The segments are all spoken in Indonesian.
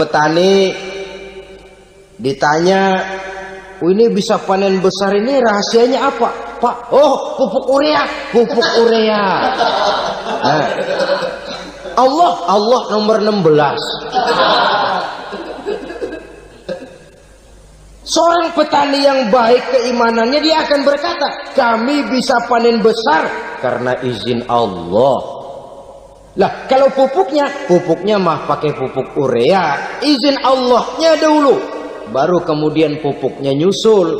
petani ditanya, ini bisa panen besar ini rahasianya apa, Pak? Oh, pupuk urea, pupuk urea. Nah, Allah nomor 16. Seorang petani yang baik keimanannya, dia akan berkata, kami bisa panen besar karena izin Allah. Lah, kalau pupuknya mah pakai pupuk urea, izin Allahnya dulu, baru kemudian pupuknya nyusul.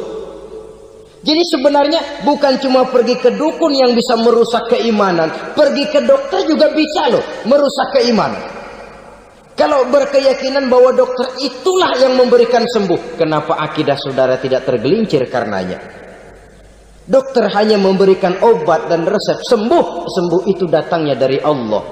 Jadi sebenarnya bukan cuma pergi ke dukun yang bisa merusak keimanan, pergi ke dokter juga bisa loh merusak keimanan. Kalau berkeyakinan bahwa dokter itulah yang memberikan sembuh, kenapa akidah saudara tidak tergelincir karenanya? Dokter hanya memberikan obat dan resep, sembuh itu datangnya dari Allah.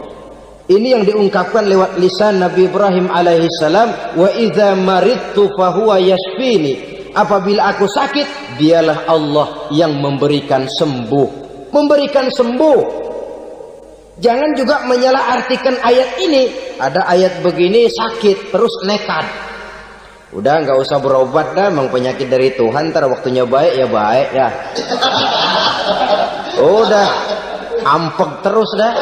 Ini yang diungkapkan lewat lisan Nabi Ibrahim alaihissalam, wa idza maridtu fahuwa yashfini. Apabila aku sakit, dialah Allah yang memberikan sembuh. Memberikan sembuh. Jangan juga menyalahartikan ayat ini. Ada ayat begini sakit terus nekat. Udah nggak usah berobat dah, emang penyakit dari Tuhan, ntar waktunya baik ya baik ya. Udah ampek terus dah.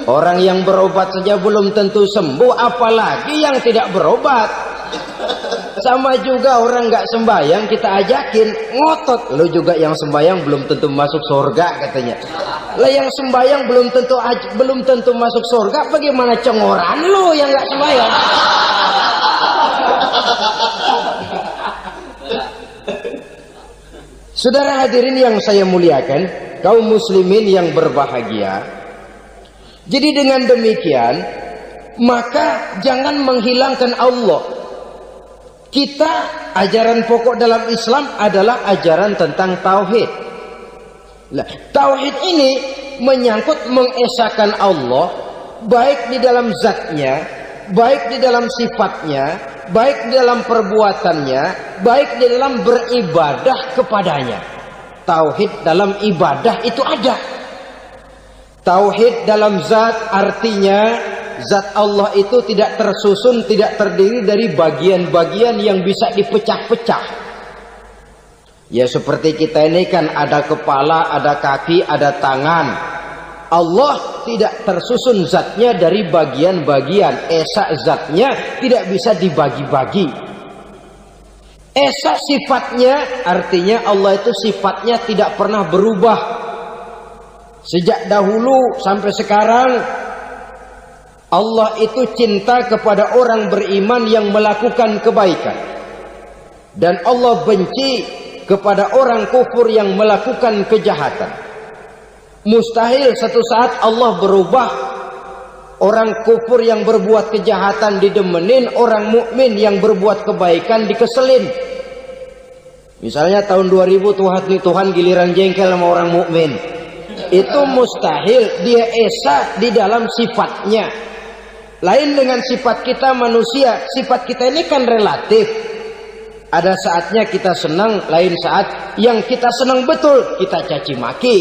Orang yang berobat saja belum tentu sembuh, apalagi yang tidak berobat. Sama juga orang nggak sembayang kita ajakin ngotot, lu juga yang sembayang belum tentu masuk surga katanya. Lah yang sembayang belum tentu masuk surga, bagaimana cengoran lu yang nggak sembayang? Saudara hadirin yang saya muliakan, kaum muslimin yang berbahagia. Jadi dengan demikian, maka jangan menghilangkan Allah. Kita, ajaran pokok dalam Islam adalah ajaran tentang tauhid. Nah, tauhid ini menyangkut mengesahkan Allah, baik di dalam zatnya, baik di dalam sifatnya, baik di dalam perbuatannya, baik di dalam beribadah kepadanya. Tauhid dalam ibadah itu ada. Tauhid dalam zat artinya zat Allah itu tidak tersusun, tidak terdiri dari bagian-bagian yang bisa dipecah-pecah. Ya seperti kita ini kan ada kepala, ada kaki, ada tangan. Allah tidak tersusun zatnya dari bagian-bagian. Esa zatnya tidak bisa dibagi-bagi. Esa sifatnya artinya Allah itu sifatnya tidak pernah berubah. Sejak dahulu sampai sekarang, Allah itu cinta kepada orang beriman yang melakukan kebaikan, dan Allah benci kepada orang kufur yang melakukan kejahatan. Mustahil satu saat Allah berubah. Orang kufur yang berbuat kejahatan didemenin, orang mukmin yang berbuat kebaikan dikeselin. Misalnya tahun 2000 Tuhan giliran jengkel sama orang mukmin. Itu mustahil. Dia esa di dalam sifatnya. Lain dengan sifat kita manusia. Sifat kita ini kan relatif. Ada saatnya kita senang, lain saat yang kita senang betul kita caci maki.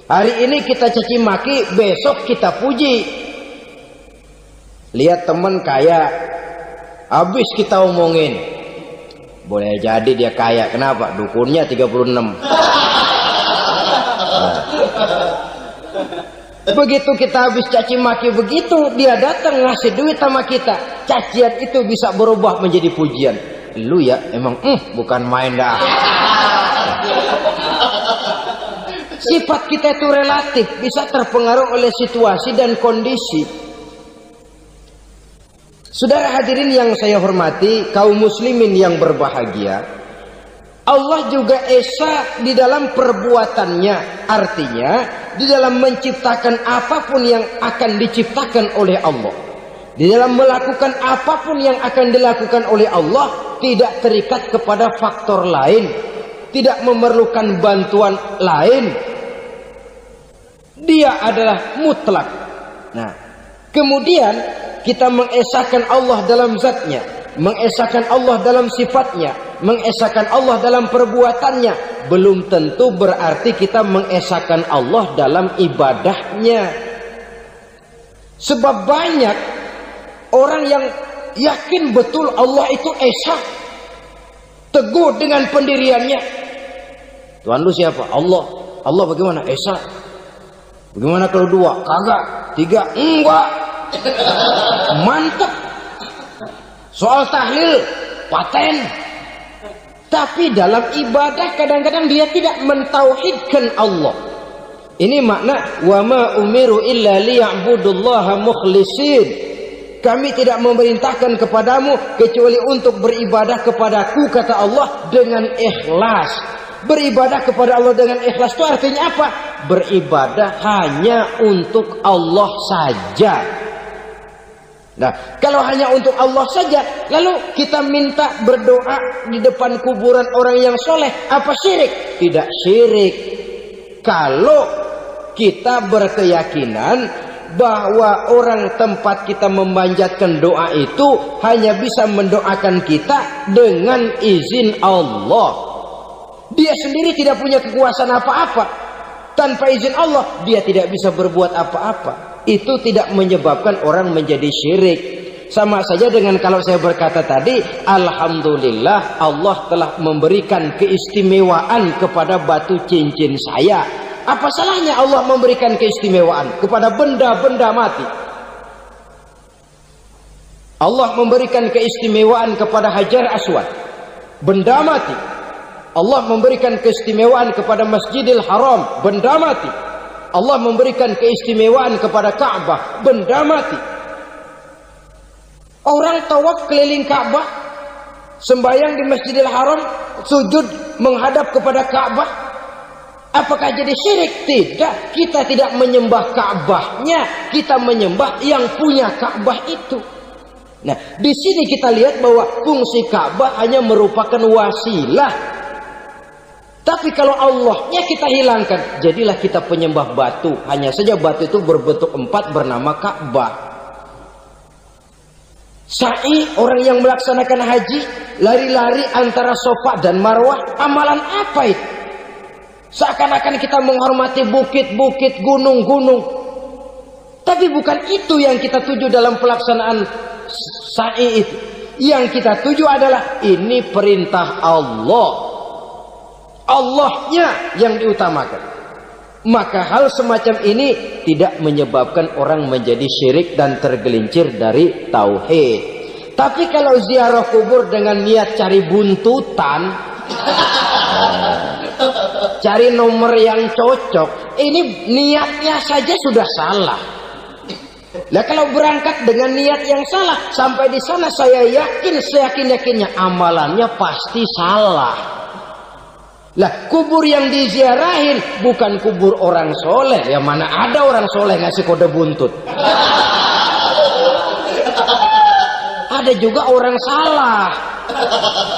Hari ini kita caci maki, besok kita puji. Lihat teman kaya, habis kita omongin, boleh jadi dia kaya. Kenapa? Dukunnya 36. Nah. Begitu kita habis caci maki begitu, dia datang ngasih duit sama kita. Cacian itu bisa berubah menjadi pujian. Lu ya emang bukan main dah. Sifat kita itu relatif, bisa terpengaruh oleh situasi dan kondisi. Saudara hadirin yang saya hormati, kaum muslimin yang berbahagia, Allah juga esa di dalam perbuatannya. Artinya di dalam menciptakan apapun yang akan diciptakan oleh Allah, di dalam melakukan apapun yang akan dilakukan oleh Allah, tidak terikat kepada faktor lain, tidak memerlukan bantuan lain. Dia adalah mutlak. Nah, kemudian kita mengesahkan Allah dalam zatnya, mengesahkan Allah dalam sifatnya, mengesahkan Allah dalam perbuatannya, belum tentu berarti kita mengesahkan Allah dalam ibadahnya. Sebab banyak Orang yang yakin betul Allah itu esa, teguh dengan pendiriannya. Tuhan lu siapa? Allah. Allah bagaimana? Esa. Bagaimana kalau dua? Kagak. Tiga? Enggak. Mantap. Soal tahlil paten. Tapi dalam ibadah kadang-kadang dia tidak mentauhidkan Allah. Ini makna wa ma umiru illa liya'budullaha mukhlisin. Kami tidak memerintahkan kepadamu kecuali untuk beribadah kepadaku, kata Allah, dengan ikhlas. Beribadah kepada Allah dengan ikhlas itu artinya apa? Beribadah hanya untuk Allah saja. Nah, kalau hanya untuk Allah saja, lalu kita minta berdoa di depan kuburan orang yang soleh, apa syirik? Tidak syirik. Kalau kita berkeyakinan bahwa orang tempat kita memanjatkan doa itu hanya bisa mendoakan kita dengan izin Allah. Dia sendiri tidak punya kekuasaan apa-apa. Tanpa izin Allah dia tidak bisa berbuat apa-apa. Itu tidak menyebabkan orang menjadi syirik. Sama saja dengan kalau saya berkata tadi, alhamdulillah Allah telah memberikan keistimewaan kepada batu cincin saya. Apa salahnya Allah memberikan keistimewaan kepada benda-benda mati? Allah memberikan keistimewaan kepada Hajar Aswad, benda mati. Allah memberikan keistimewaan kepada Masjidil Haram, benda mati. Allah memberikan keistimewaan kepada Ka'bah, benda mati. Orang tawaf keliling Ka'bah, sembahyang di Masjidil Haram, sujud menghadap kepada Ka'bah. Apakah jadi syirik? Tidak. Kita tidak menyembah Ka'bahnya, kita menyembah yang punya Ka'bah itu. Nah, di sini kita lihat bahwa fungsi Ka'bah hanya merupakan wasilah. Tapi kalau Allahnya kita hilangkan, jadilah kita penyembah batu. Hanya saja batu itu berbentuk 4 bernama Ka'bah. Sa'i, orang yang melaksanakan haji, lari-lari antara Safa dan Marwah, amalan apa itu? Seakan-akan kita menghormati bukit-bukit, gunung-gunung. Tapi bukan itu yang kita tuju dalam pelaksanaan sa'i itu. Yang kita tuju adalah ini perintah Allah. Allahnya yang diutamakan. Maka hal semacam ini tidak menyebabkan orang menjadi syirik dan tergelincir dari tauhid. Tapi kalau ziarah kubur dengan niat cari buntutan, cari nomor yang cocok, ini niatnya saja sudah salah. Nah, kalau berangkat dengan niat yang salah, sampai di sana saya yakin, seyakin-yakinnya amalannya pasti salah. Lah, kubur yang diziarahin bukan kubur orang soleh. Ya mana ada orang soleh ngasih kode buntut. Ada juga orang salah,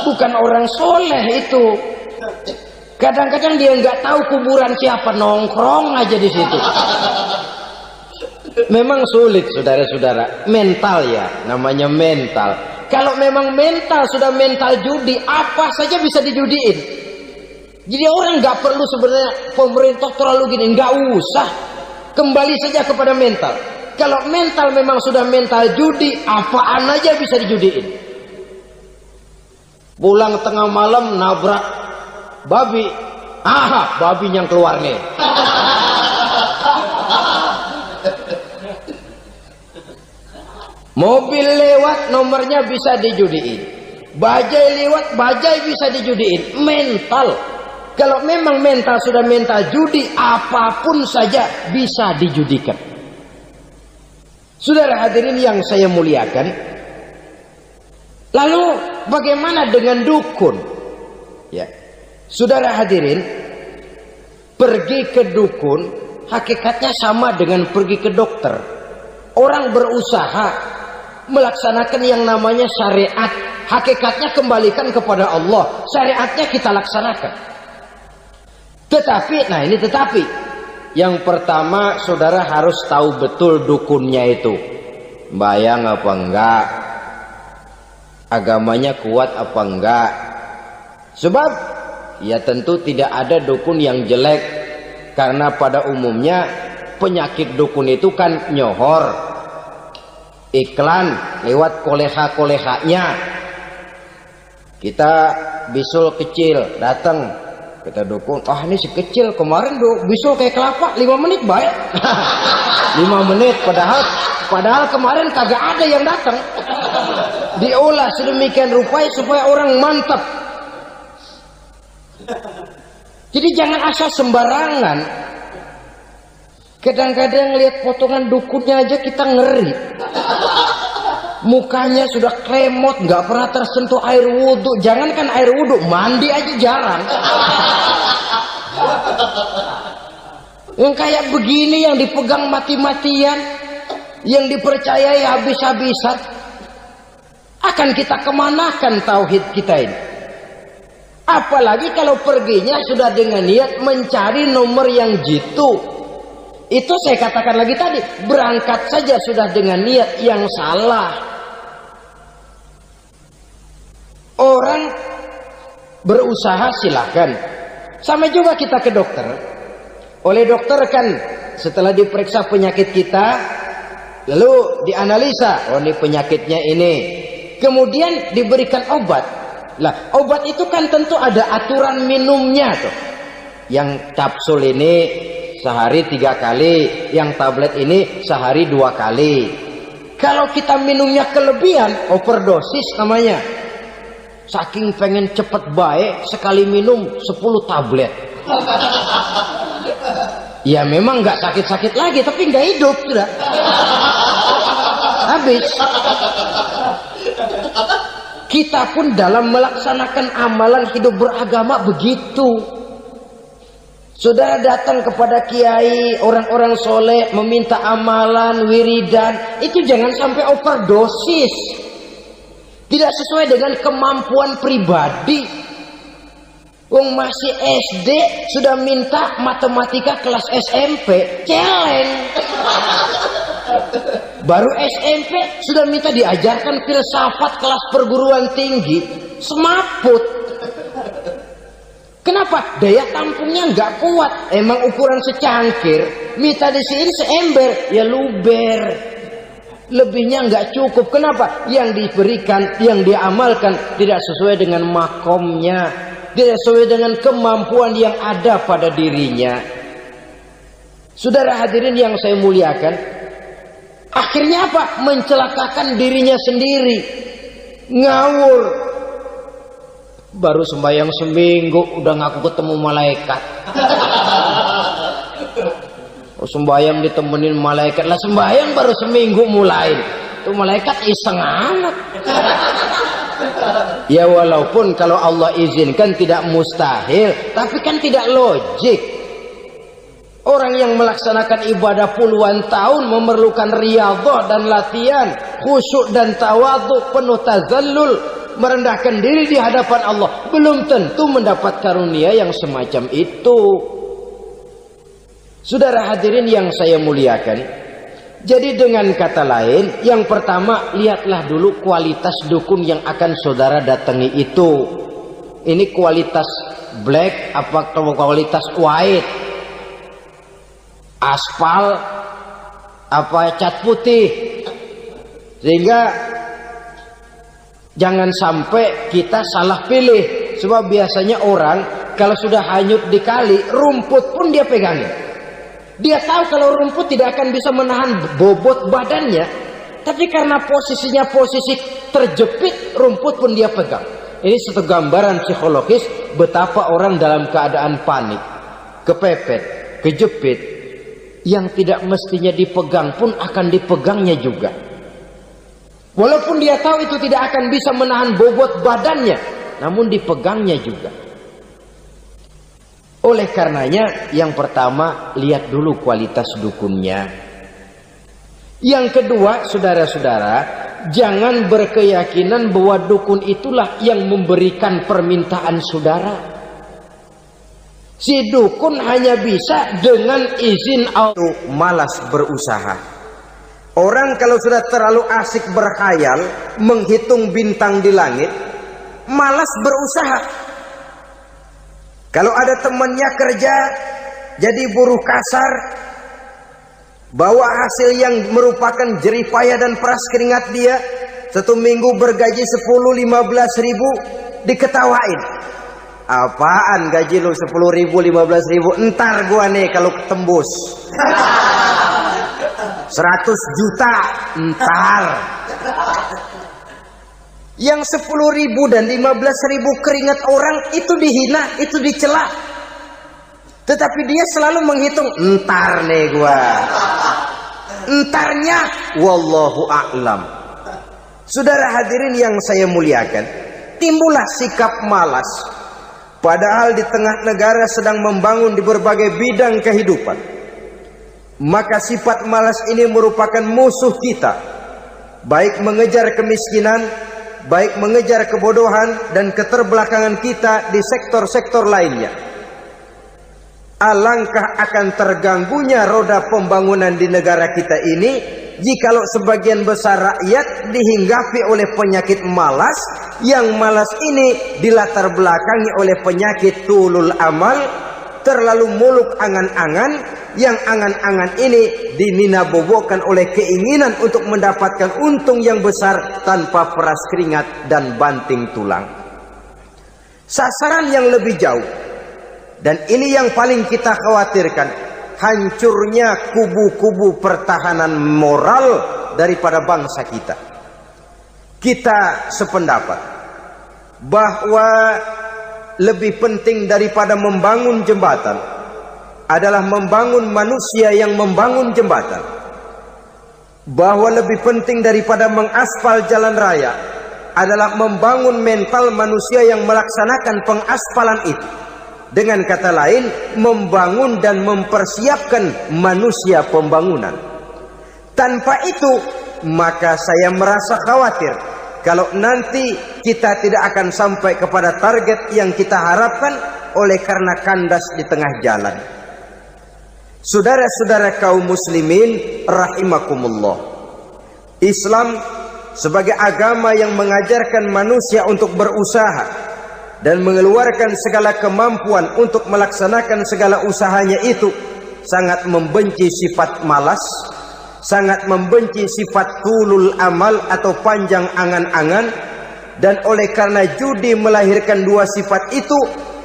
bukan orang soleh itu. Kadang-kadang dia nggak tahu kuburan siapa, nongkrong aja di situ. Memang sulit, saudara-saudara. Mental ya, namanya mental. Kalau memang mental sudah mental judi, apa saja bisa dijudiin. Jadi orang nggak perlu sebenarnya pemerintah terlalu gini, nggak usah. Kembali saja kepada mental. Kalau mental memang sudah mental judi, apaan aja bisa dijudiin. Pulang tengah malam nabrak babi, babi yang keluar nih. Mobil lewat, nomornya bisa dijudiin. Bajai lewat, bajai bisa dijudiin. Mental. Kalau memang mental sudah mental judi, apapun saja bisa dijudikan. Saudara hadirin yang saya muliakan, lalu bagaimana dengan dukun? Ya, saudara hadirin, pergi ke dukun hakikatnya sama dengan pergi ke dokter. Orang berusaha melaksanakan yang namanya syariat, hakikatnya kembalikan kepada Allah. Syariatnya kita laksanakan. Tetapi, nah ini tetapi, yang pertama saudara harus tahu betul dukunnya itu bayang apa enggak, agamanya kuat apa enggak. Sebab ya tentu tidak ada dukun yang jelek, karena pada umumnya penyakit dukun itu kan nyohor. iklan lewat koleha-kolehanya. Kita bisul kecil datang, kita dukung. Ah ini si kecil kemarin bisul kayak kelapa 5 menit baik. 5 menit padahal kemarin kagak ada yang datang. Diolah sedemikian rupa supaya orang mantap. Jadi jangan asal sembarangan. Kadang-kadang lihat potongan dukunnya aja kita ngeri. Mukanya sudah kremot, nggak pernah tersentuh air wudhu. Jangankan air wudhu, mandi aja jarang. Yang kayak begini yang dipegang mati-matian, yang dipercayai habis-habisan, akan kita kemanakan tauhid kita ini? Apalagi kalau perginya sudah dengan niat mencari nomor yang jitu. Itu saya katakan lagi tadi, berangkat saja sudah dengan niat yang salah. Orang berusaha silakan. Sama juga kita ke dokter. Oleh dokter kan setelah diperiksa penyakit kita, lalu dianalisa, oh ini penyakitnya ini. Kemudian diberikan obat. Lah, obat itu kan tentu ada aturan minumnya tuh. Yang kapsul ini sehari 3 kali, yang tablet ini sehari 2 kali. Kalau kita minumnya kelebihan, overdosis namanya. Saking pengen cepet baik, sekali minum 10 tablet. Ya memang nggak sakit-sakit lagi, tapi nggak hidup sudah. Habis. Kita pun dalam melaksanakan amalan hidup beragama begitu. Saudara datang kepada kiai, orang-orang soleh, meminta amalan, wiridan, itu jangan sampai overdosis. Tidak sesuai dengan kemampuan pribadi. Wong masih SD sudah minta matematika kelas SMP, celeng. Baru SMP sudah minta diajarkan filsafat kelas perguruan tinggi, semaput. Kenapa? Daya tampungnya nggak kuat. Emang ukuran secangkir, minta di sini seember, ya luber. Lebihnya nggak cukup. Kenapa? Yang diberikan, yang diamalkan tidak sesuai dengan makomnya, tidak sesuai dengan kemampuan yang ada pada dirinya. Saudara hadirin yang saya muliakan, akhirnya apa? Mencelakakan dirinya sendiri, ngawur. Baru sembahyang seminggu udah ngaku ketemu malaikat. Oh, sembahyang ditemenin malaikat lah, sembahyang baru seminggu mulai. Itu malaikat iseng amat. Ya walaupun kalau Allah izinkan tidak mustahil, tapi kan tidak logik. Orang yang melaksanakan ibadah puluhan tahun memerlukan riyadhah dan latihan, khusyuk dan tawadhu, penuh tazallul, merendahkan diri di hadapan Allah, belum tentu mendapat karunia yang semacam itu. Saudara hadirin yang saya muliakan, jadi dengan kata lain, yang pertama, lihatlah dulu kualitas dukun yang akan saudara datangi itu. Ini kualitas black apa kualitas white, aspal apa cat putih, sehingga jangan sampai kita salah pilih. Sebab biasanya orang kalau sudah hanyut di kali, rumput pun dia pegangin. Dia tahu kalau rumput tidak akan bisa menahan bobot badannya, tapi karena posisinya posisi terjepit, rumput pun dia pegang. Ini satu gambaran psikologis betapa orang dalam keadaan panik, kepepet, kejepit, yang tidak mestinya dipegang pun akan dipegangnya juga. Walaupun dia tahu itu tidak akan bisa menahan bobot badannya, namun dipegangnya juga. Oleh karenanya, yang pertama, lihat dulu kualitas dukunnya. Yang kedua, saudara-saudara, jangan berkeyakinan bahwa dukun itulah yang memberikan permintaan saudara. Si dukun hanya bisa dengan izin Allah. Malas berusaha. Orang kalau sudah terlalu asik berkhayal, menghitung bintang di langit, malas berusaha. Kalau ada temannya kerja jadi buruh kasar, bahwa hasil yang merupakan jerih payah dan peras keringat dia, 1 minggu bergaji 10-15 ribu, diketawain. Apaan gaji lu 10 ribu 15 ribu? Entar gua nih kalau tembus 100 juta entar. Yang 10 ribu dan 15 ribu keringat orang itu dihina, itu dicela. Tetapi dia selalu menghitung, entar nih gua. Entarnya wallahu a'lam. Saudara hadirin yang saya muliakan, timbullah sikap malas. Padahal di tengah negara sedang membangun di berbagai bidang kehidupan. Maka sifat malas ini merupakan musuh kita. Baik mengejar kemiskinan, baik mengejar kebodohan dan keterbelakangan kita di sektor-sektor lainnya. Alangkah akan terganggunya roda pembangunan di negara kita ini jikalau sebagian besar rakyat dihinggapi oleh penyakit malas, yang malas ini dilatar belakangi oleh penyakit tulul amal, terlalu muluk angan-angan, yang angan-angan ini dininabobokan oleh keinginan untuk mendapatkan untung yang besar tanpa peras keringat dan banting tulang. Sasaran yang lebih jauh, dan ini yang paling kita khawatirkan, hancurnya kubu-kubu pertahanan moral daripada bangsa kita. Kita sependapat bahwa lebih penting daripada membangun jembatan adalah membangun manusia yang membangun jembatan. Bahwa lebih penting daripada mengaspal jalan raya adalah membangun mental manusia yang melaksanakan pengaspalan itu. Dengan kata lain, membangun dan mempersiapkan manusia pembangunan. Tanpa itu, maka saya merasa khawatir kalau nanti kita tidak akan sampai kepada target yang kita harapkan oleh karena kandas di tengah jalan. Saudara-saudara kaum muslimin rahimakumullah, Islam sebagai agama yang mengajarkan manusia untuk berusaha dan mengeluarkan segala kemampuan untuk melaksanakan segala usahanya itu, sangat membenci sifat malas, sangat membenci sifat tulul amal atau panjang angan-angan. Dan oleh karena judi melahirkan dua sifat itu,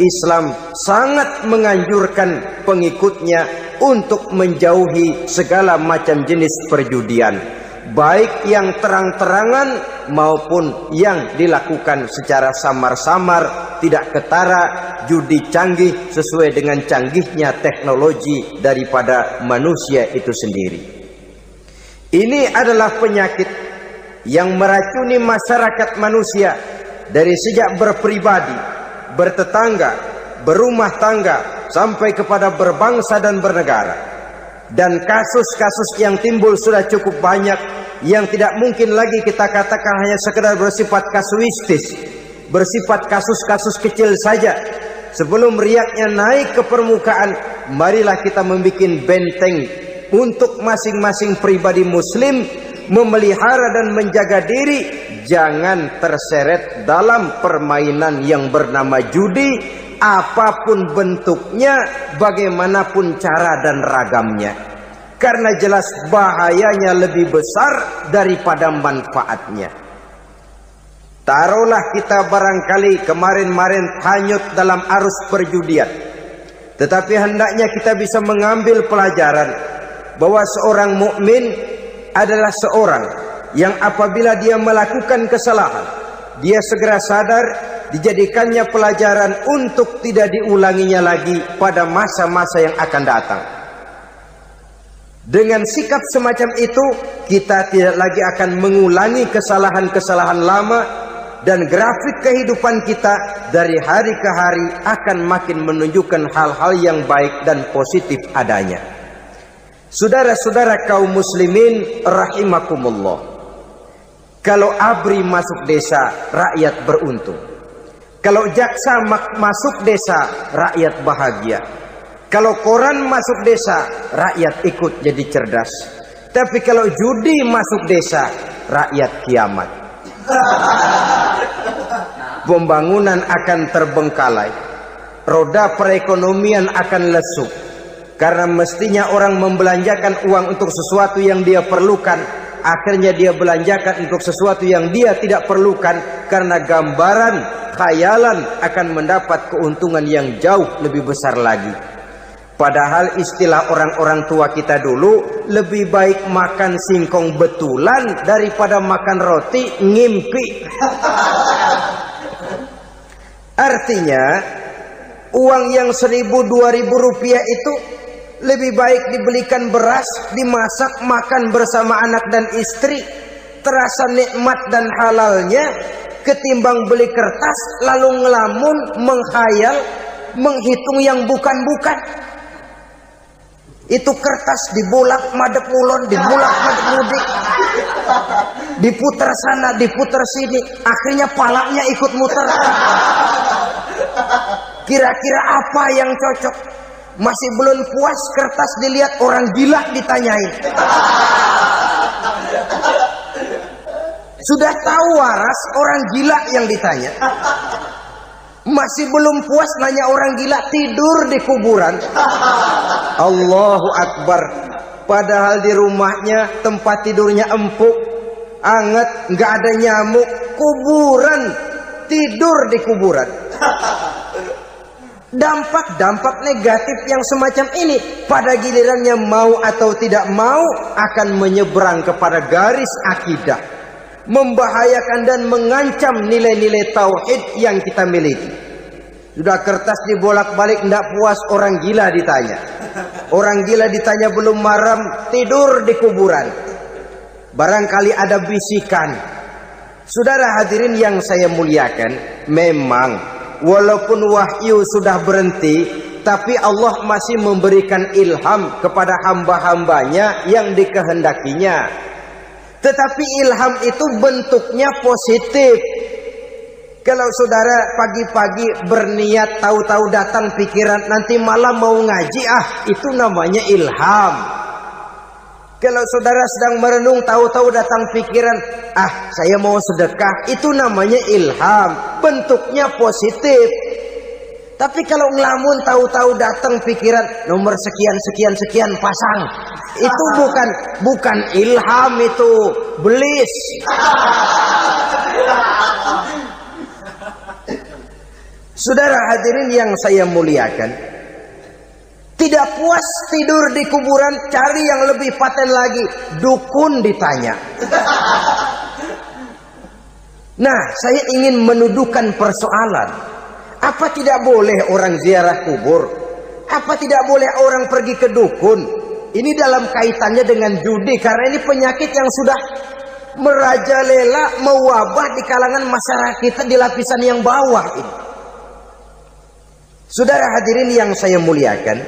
Islam sangat menganjurkan pengikutnya untuk menjauhi segala macam jenis perjudian, baik yang terang-terangan maupun yang dilakukan secara samar-samar, tidak ketara, judi canggih sesuai dengan canggihnya teknologi daripada manusia itu sendiri. Ini adalah penyakit yang meracuni masyarakat manusia dari sejak berpribadi, bertetangga, berumah tangga, sampai kepada berbangsa dan bernegara. Dan kasus-kasus yang timbul sudah cukup banyak, yang tidak mungkin lagi kita katakan hanya sekedar bersifat kasuistis, bersifat kasus-kasus kecil saja. Sebelum riaknya naik ke permukaan, marilah kita membuat benteng untuk masing-masing pribadi muslim memelihara dan menjaga diri, jangan terseret dalam permainan yang bernama judi, apapun bentuknya, bagaimanapun cara dan ragamnya. Karena jelas bahayanya lebih besar daripada manfaatnya. Taruhlah kita barangkali kemarin-marin hanyut dalam arus perjudian, tetapi hendaknya kita bisa mengambil pelajaran bahwa seorang mukmin adalah seorang yang apabila dia melakukan kesalahan, dia segera sadar, dijadikannya pelajaran untuk tidak diulanginya lagi pada masa-masa yang akan datang. Dengan sikap semacam itu, kita tidak lagi akan mengulangi kesalahan-kesalahan lama, dan grafik kehidupan kita dari hari ke hari akan makin menunjukkan hal-hal yang baik dan positif adanya. Saudara-saudara kaum muslimin rahimakumullah, kalau ABRI masuk desa, rakyat beruntung. Kalau jaksa masuk desa, rakyat bahagia. Kalau koran masuk desa, rakyat ikut jadi cerdas. Tapi kalau judi masuk desa, rakyat kiamat. Pembangunan akan terbengkalai, roda perekonomian akan lesu. Karena mestinya orang membelanjakan uang untuk sesuatu yang dia perlukan, akhirnya dia belanjakan untuk sesuatu yang dia tidak perlukan, karena gambaran, khayalan akan mendapat keuntungan yang jauh lebih besar lagi. Padahal istilah orang-orang tua kita dulu, lebih baik makan singkong betulan daripada makan roti ngimpi. Artinya uang yang 1.000, 2.000 rupiah itu lebih baik dibelikan beras, dimasak, makan bersama anak dan istri, terasa nikmat dan halalnya, ketimbang beli kertas lalu ngelamun, menghayal, menghitung yang bukan-bukan. Itu kertas dibolak madep ulon, dibolak madep mudik, diputer sana, diputer sini, akhirnya palanya ikut muter. Kira-kira apa yang cocok? Masih belum puas, kertas dilihat, orang gila ditanyain. Sudah tahu waras, orang gila yang ditanya. Masih belum puas, nanya orang gila, tidur di kuburan. Allahu Akbar. Padahal di rumahnya tempat tidurnya empuk, anget, nggak ada nyamuk. Kuburan, tidur di kuburan. Dampak-dampak negatif yang semacam ini pada gilirannya mau atau tidak mau akan menyeberang kepada garis akidah, membahayakan dan mengancam nilai-nilai tauhid yang kita miliki. Sudah kertas dibolak-balik, tidak puas, orang gila ditanya. Orang gila ditanya belum maram, tidur di kuburan. Barangkali ada bisikan. Saudara hadirin yang saya muliakan, memang walaupun wahyu sudah berhenti, tapi Allah masih memberikan ilham kepada hamba-hambanya yang dikehendakinya. Tetapi ilham itu bentuknya positif. Kalau saudara pagi-pagi berniat, tahu-tahu datang pikiran nanti malam mau ngaji, itu namanya ilham. Kalau saudara sedang merenung, tahu-tahu datang pikiran, saya mau sedekah, itu namanya ilham, bentuknya positif. Tapi kalau ngelamun, tahu-tahu datang pikiran nomor sekian sekian sekian pasang, itu bukan ilham, itu belis. Saudara hadirin yang saya muliakan, tidak puas tidur di kuburan, cari yang lebih paten lagi, dukun ditanya. Nah, saya ingin menuduhkan persoalan. Apa tidak boleh orang ziarah kubur? Apa tidak boleh orang pergi ke dukun? Ini dalam kaitannya dengan judi, karena ini penyakit yang sudah merajalela, mewabah di kalangan masyarakat kita di lapisan yang bawah ini. Saudara hadirin yang saya muliakan,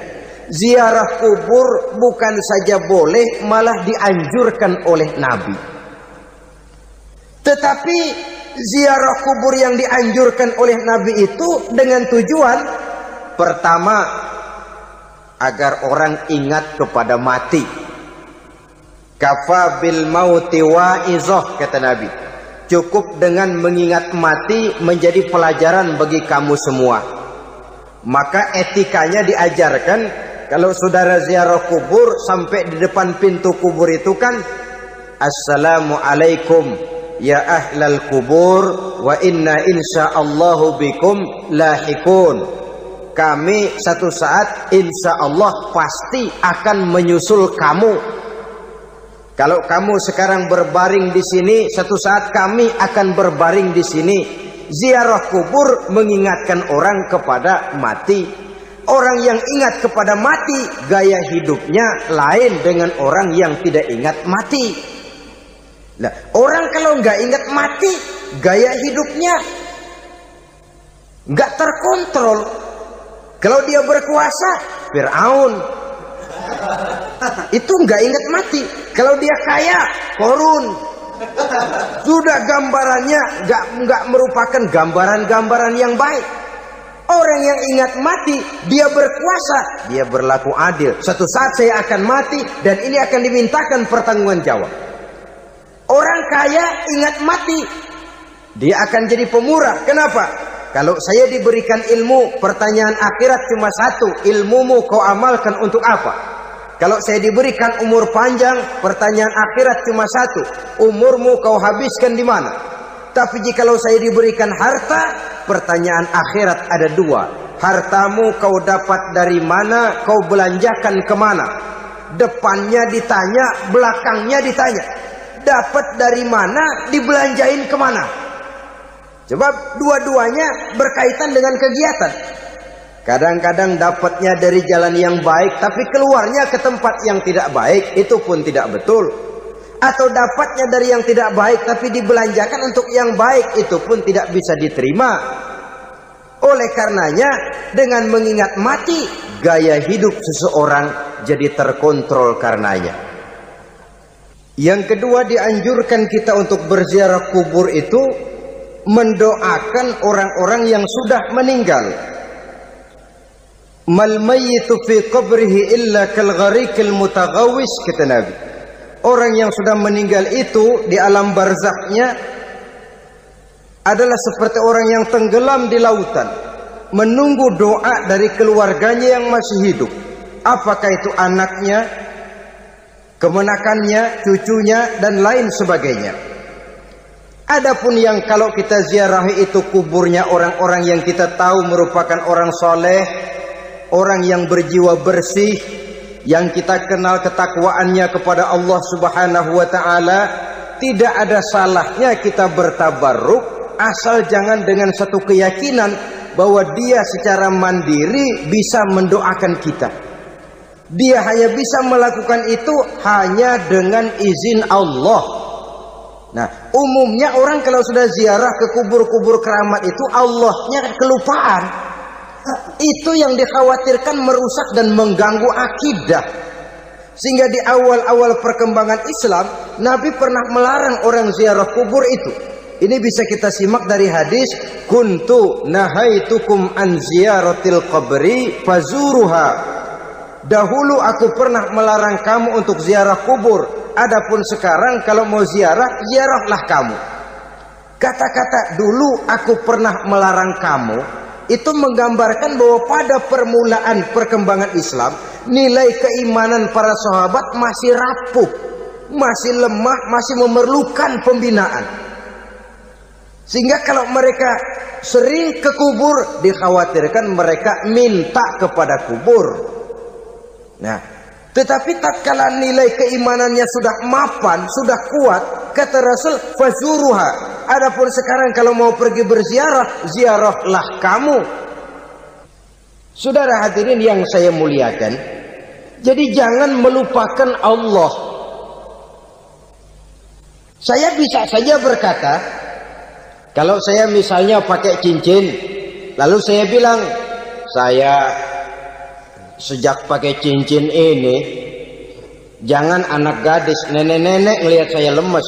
ziarah kubur bukan saja boleh, malah dianjurkan oleh Nabi. Tetapi ziarah kubur yang dianjurkan oleh Nabi itu dengan tujuan pertama, agar orang ingat kepada mati. Kafa bil mauti wa'izah, kata Nabi. Cukup dengan mengingat mati menjadi pelajaran bagi kamu semua. Maka etikanya diajarkan, kalau saudara ziarah kubur, sampai di depan pintu kubur itu kan, Assalamualaikum ya ahlal kubur, wa inna insyaallahu bikum lahikun. Kami satu saat insya Allah pasti akan menyusul kamu. Kalau kamu sekarang berbaring di sini, satu saat kami akan berbaring di sini. Ziarah kubur mengingatkan orang kepada mati. Orang yang ingat kepada mati, gaya hidupnya lain dengan orang yang tidak ingat mati. Nah, orang kalau nggak ingat mati, gaya hidupnya nggak terkontrol. Kalau dia berkuasa, Fir'aun. Itu nggak ingat mati. Kalau dia kaya, Korun. Sudah gambarannya nggak merupakan gambaran-gambaran yang baik. Orang yang ingat mati, dia berkuasa, dia berlaku adil. Suatu saat saya akan mati dan ini akan dimintakan pertanggungan jawab. Orang kaya ingat mati, dia akan jadi pemurah. Kenapa? kalau saya diberikan ilmu, pertanyaan akhirat cuma satu, ilmumu kau amalkan untuk apa? Kalau saya diberikan umur panjang, pertanyaan akhirat cuma satu, umurmu kau habiskan di mana? Tapi jikalau saya diberikan harta, pertanyaan akhirat ada dua, hartamu kau dapat dari mana, kau belanjakan kemana? Depannya ditanya, belakangnya ditanya, dapat dari mana, dibelanjain kemana? Sebab dua-duanya berkaitan dengan kegiatan. Kadang-kadang dapatnya dari jalan yang baik, tapi keluarnya ke tempat yang tidak baik, itu pun tidak betul. Atau dapatnya dari yang tidak baik, tapi dibelanjakan untuk yang baik, itu pun tidak bisa diterima. Oleh karenanya, dengan mengingat mati, gaya hidup seseorang jadi terkontrol karenanya. Yang kedua, dianjurkan kita untuk berziarah kubur itu mendoakan orang-orang yang sudah meninggal. Mal mayyitu fi qabrihi illa kal gharikil mutaghawis, kata Nabi. Orang yang sudah meninggal itu di alam barzakhnya adalah seperti orang yang tenggelam di lautan, menunggu doa dari keluarganya yang masih hidup. Apakah itu anaknya, kemenakannya, cucunya, dan lain sebagainya. Adapun yang kalau kita ziarahi itu kuburnya orang-orang yang kita tahu merupakan orang soleh, orang yang berjiwa bersih, yang kita kenal ketakwaannya kepada Allah Subhanahu wa ta'ala, tidak ada salahnya kita bertabarruk, asal jangan dengan satu keyakinan bahwa dia secara mandiri bisa mendoakan kita. Dia hanya bisa melakukan itu hanya dengan izin Allah. Nah, umumnya orang kalau sudah ziarah ke kubur-kubur keramat itu Allahnya kelupaan. Itu yang dikhawatirkan merusak dan mengganggu akidah. Sehingga di awal-awal perkembangan Islam, Nabi pernah melarang orang ziarah kubur itu. Ini bisa kita simak dari hadis, kuntu nahaitukum an ziyaratil qabri fazuruha. Dahulu aku pernah melarang kamu untuk ziarah kubur, adapun sekarang kalau mau ziarah, ziarahlah kamu. Kata-kata dulu aku pernah melarang kamu itu menggambarkan bahwa pada permulaan perkembangan Islam, nilai keimanan para sahabat masih rapuh, masih lemah, masih memerlukan pembinaan. Sehingga kalau mereka sering ke kubur, dikhawatirkan mereka minta kepada kubur. Nah, tetapi tatkala nilai keimanannya sudah mapan, sudah kuat, kata Rasul, fazuruha. Adapun sekarang kalau mau pergi berziarah, ziarahlah kamu. Saudara hadirin yang saya muliakan, jadi jangan melupakan Allah. Saya bisa saja berkata, kalau saya misalnya pakai cincin, lalu saya bilang, saya sejak pakai cincin ini, jangan anak gadis, nenek-nenek ngelihat saya lemes.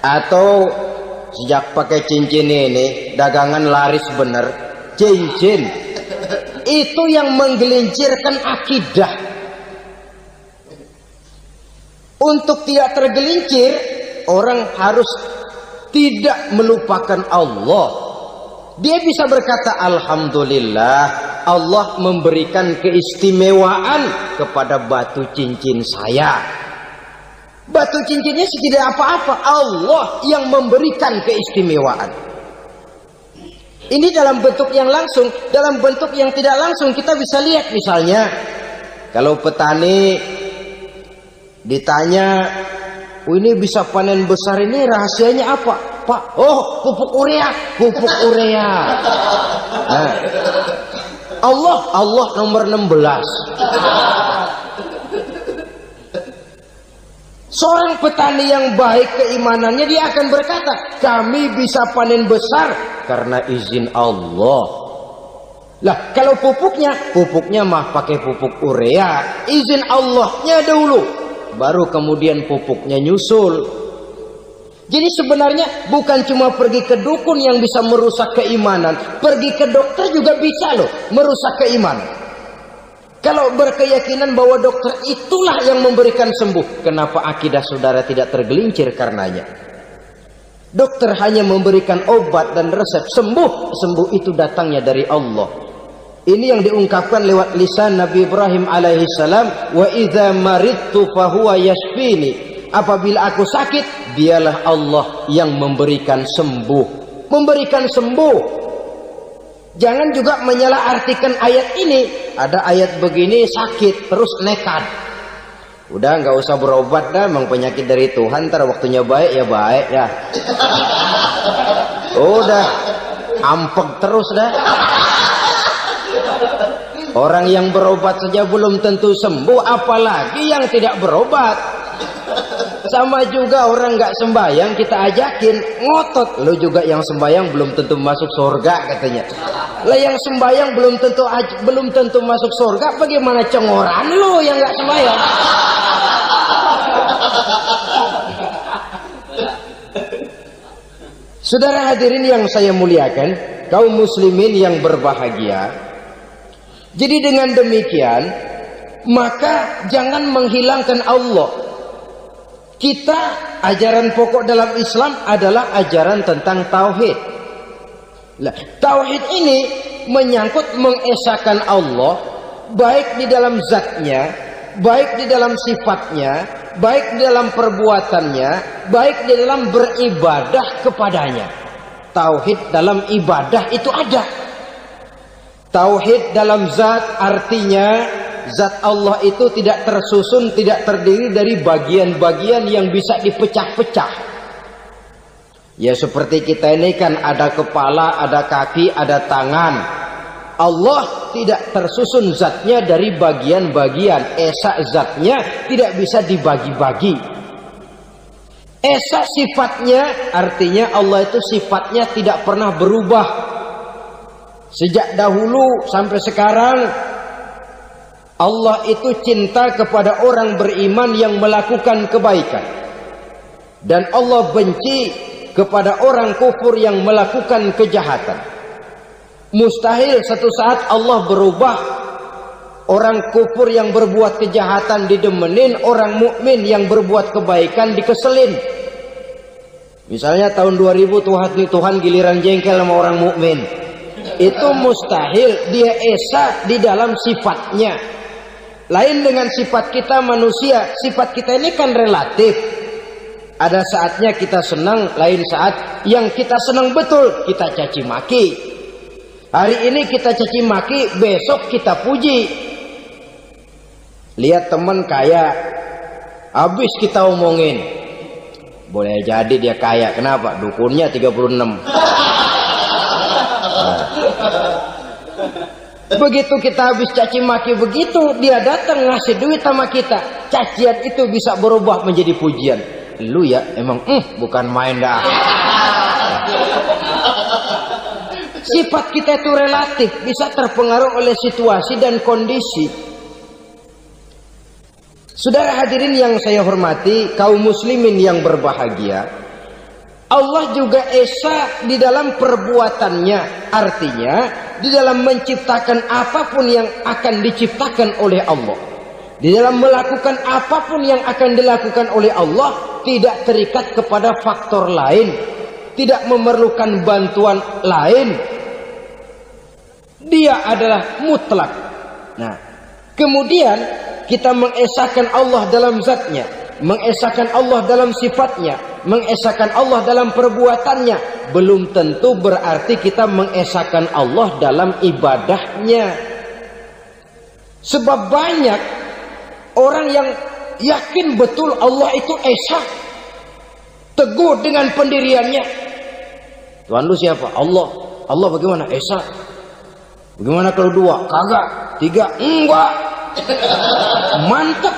Atau sejak pakai cincin ini, dagangan laris bener. Cincin itu yang menggelincirkan akidah. Untuk tidak tergelincir, orang harus tidak melupakan Allah. Dia bisa berkata, alhamdulillah, Allah memberikan keistimewaan kepada batu cincin saya. Batu cincinnya tidak apa-apa, Allah yang memberikan keistimewaan. Ini dalam bentuk yang langsung. Dalam bentuk yang tidak langsung kita bisa lihat, misalnya kalau petani ditanya, oh ini bisa panen besar ini rahasianya apa Pak? Oh, pupuk urea. Pupuk urea. Nah, Allah nomor 16. Seorang petani yang baik keimanannya, dia akan berkata, kami bisa panen besar karena izin Allah. Lah, kalau pupuknya mah pakai pupuk urea, izin Allahnya dahulu, baru kemudian pupuknya nyusul. Jadi sebenarnya bukan cuma pergi ke dukun yang bisa merusak keimanan, pergi ke dokter juga bisa loh merusak keimanan. Kalau berkeyakinan bahwa dokter itulah yang memberikan sembuh, kenapa akidah saudara tidak tergelincir karenanya? Dokter hanya memberikan obat dan resep, sembuh. Sembuh itu datangnya dari Allah. Ini yang diungkapkan lewat lisan Nabi Ibrahim alaihi salam, wa idza maridtu fahuwa yashfini. Apabila aku sakit, dialah Allah yang memberikan sembuh. Memberikan sembuh. Jangan juga menyalahartikan ayat ini. Ada ayat begini sakit terus nekat. Udah nggak usah berobat dah, memang penyakit dari Tuhan, ntar waktunya baik ya baik ya. Udah ampek terus dah. Orang yang berobat saja belum tentu sembuh, apalagi yang tidak berobat. Sama juga orang nggak sembahyang kita ajakin ngotot, lo juga yang sembahyang belum tentu masuk surga katanya. Lah yang sembahyang belum tentu masuk surga, bagaimana cengoran lo yang nggak sembahyang? Saudara hadirin yang saya muliakan, kaum muslimin yang berbahagia. Jadi dengan demikian, maka jangan menghilangkan Allah. Kita, ajaran pokok dalam Islam adalah ajaran tentang tauhid. Nah, tauhid ini menyangkut mengesahkan Allah, baik di dalam zatnya, baik di dalam sifatnya, baik di dalam perbuatannya, baik di dalam beribadah kepadanya. Tauhid dalam ibadah itu ada. Tauhid dalam zat artinya zat Allah itu tidak tersusun, tidak terdiri dari bagian-bagian yang bisa dipecah-pecah. Ya seperti kita ini kan ada kepala, ada kaki, ada tangan. Allah tidak tersusun zatnya dari bagian-bagian. Esa zatnya tidak bisa dibagi-bagi. Esa sifatnya artinya Allah itu sifatnya tidak pernah berubah. Sejak dahulu sampai sekarang Allah itu cinta kepada orang beriman yang melakukan kebaikan. Dan Allah benci kepada orang kufur yang melakukan kejahatan. Mustahil satu saat Allah berubah. Orang kufur yang berbuat kejahatan didemenin, orang mukmin yang berbuat kebaikan dikeselin. Misalnya tahun 2000 Tuhan giliran jengkel sama orang mukmin. Itu mustahil, dia esa di dalam sifatnya. Lain dengan sifat kita manusia. Sifat kita ini kan relatif. Ada saatnya kita senang, lain saat yang kita senang betul kita caci maki. Hari ini kita caci maki, besok kita puji. Lihat teman kaya, habis kita omongin. Boleh jadi dia kaya, kenapa? Dukunnya 36. Begitu kita habis caci maki begitu, dia datang ngasih duit sama kita. Cacian itu bisa berubah menjadi pujian. Lu ya emang bukan main dah. Sifat kita itu relatif, bisa terpengaruh oleh situasi dan kondisi. Saudara hadirin yang saya hormati, kaum muslimin yang berbahagia, Allah juga esa di dalam perbuatannya. Artinya di dalam menciptakan apapun yang akan diciptakan oleh Allah, di dalam melakukan apapun yang akan dilakukan oleh Allah, tidak terikat kepada faktor lain, tidak memerlukan bantuan lain. Dia adalah mutlak. Nah, kemudian kita mengesahkan Allah dalam zatnya, mengesahkan Allah dalam sifatnya, mengesahkan Allah dalam perbuatannya. Belum tentu berarti kita mengesahkan Allah dalam ibadahnya. Sebab banyak orang yang yakin betul Allah itu esa, teguh dengan pendiriannya. Tuhan lu siapa? Allah. Allah bagaimana? Esa. Bagaimana kalau dua? Kagak. Tiga? Enggak. Mantap.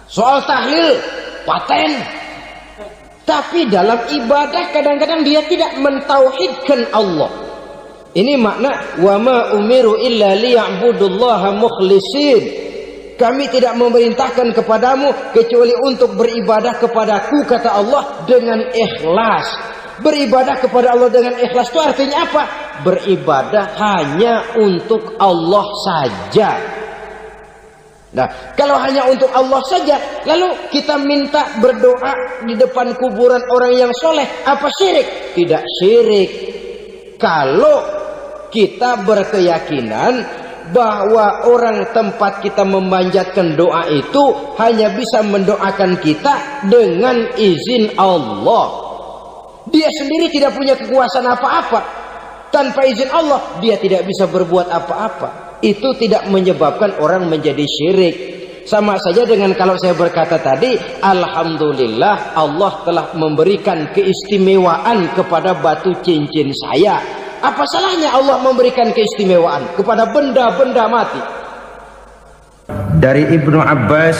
Soal tahlil paten. Tapi dalam ibadah kadang-kadang dia tidak mentauhidkan Allah. Ini makna wa ma umiru illa liya'budullaha mukhlisin. Kami tidak memerintahkan kepadamu kecuali untuk beribadah kepadaku, kata Allah, dengan ikhlas. Beribadah kepada Allah dengan ikhlas itu artinya apa? Beribadah hanya untuk Allah saja. Nah, kalau hanya untuk Allah saja, lalu kita minta berdoa di depan kuburan orang yang soleh, apa syirik? Tidak syirik. Kalau kita berkeyakinan bahwa orang tempat kita memanjatkan doa itu hanya bisa mendoakan kita dengan izin Allah. Dia sendiri tidak punya kekuasaan apa-apa. Tanpa izin Allah, dia tidak bisa berbuat apa-apa. Itu tidak menyebabkan orang menjadi syirik. Sama saja dengan kalau saya berkata tadi, alhamdulillah Allah telah memberikan keistimewaan kepada batu cincin saya. Apa salahnya Allah memberikan keistimewaan kepada benda-benda mati? Dari Ibnu Abbas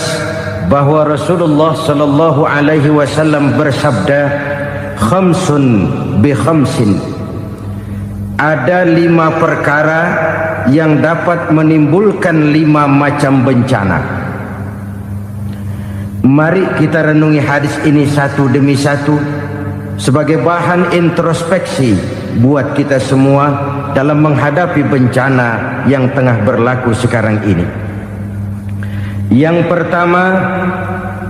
bahwa Rasulullah sallallahu alaihi wasallam bersabda, khamsun bi khamsin. Ada 5 perkara yang dapat menimbulkan 5 macam bencana. Mari kita renungi hadis ini satu demi satu sebagai bahan introspeksi buat kita semua dalam menghadapi bencana yang tengah berlaku sekarang ini. Yang pertama,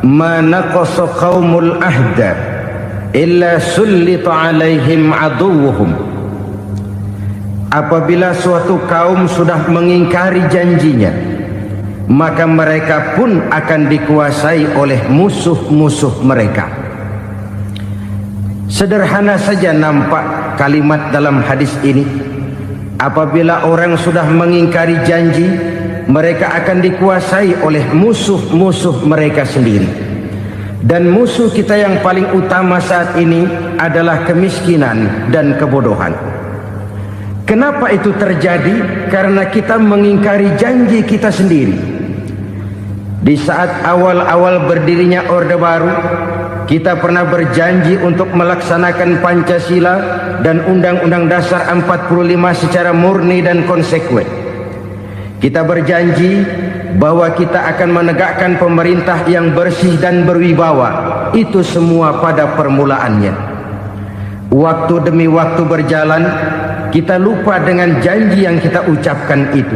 manaqasa qaumul ahda illa sullita alaihim aduwwuhum. Apabila suatu kaum sudah mengingkari janjinya, maka mereka pun akan dikuasai oleh musuh-musuh mereka. Sederhana saja nampak kalimat dalam hadis ini. Apabila orang sudah mengingkari janji, mereka akan dikuasai oleh musuh-musuh mereka sendiri. Dan musuh kita yang paling utama saat ini adalah kemiskinan dan kebodohan. Kenapa itu terjadi? Karena kita mengingkari janji kita sendiri. Di saat awal-awal berdirinya Orde Baru, kita pernah berjanji untuk melaksanakan Pancasila dan Undang-Undang Dasar 45 secara murni dan konsekuen. Kita berjanji bahwa kita akan menegakkan pemerintah yang bersih dan berwibawa. Itu semua pada permulaannya. Waktu demi waktu berjalan, kita lupa dengan janji yang kita ucapkan itu.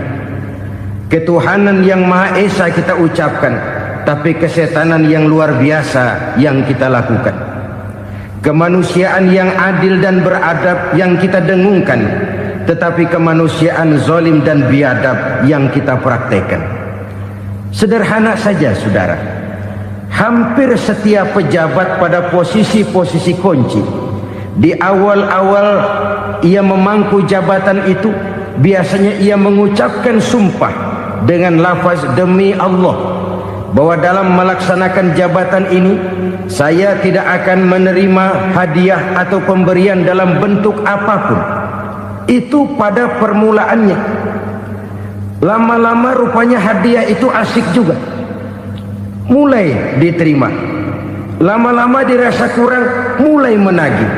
Ketuhanan yang Maha Esa kita ucapkan, tapi kesetanan yang luar biasa yang kita lakukan. Kemanusiaan yang adil dan beradab yang kita dengungkan, tetapi kemanusiaan zalim dan biadab yang kita praktekkan. Sederhana saja saudara, hampir setiap pejabat pada posisi-posisi kunci, di awal-awal ia memangku jabatan itu, biasanya ia mengucapkan sumpah dengan lafaz demi Allah, bahwa dalam melaksanakan jabatan ini saya tidak akan menerima hadiah atau pemberian dalam bentuk apapun. Itu pada permulaannya. Lama-lama rupanya hadiah itu asik juga, mulai diterima. Lama-lama dirasa kurang, mulai menagih.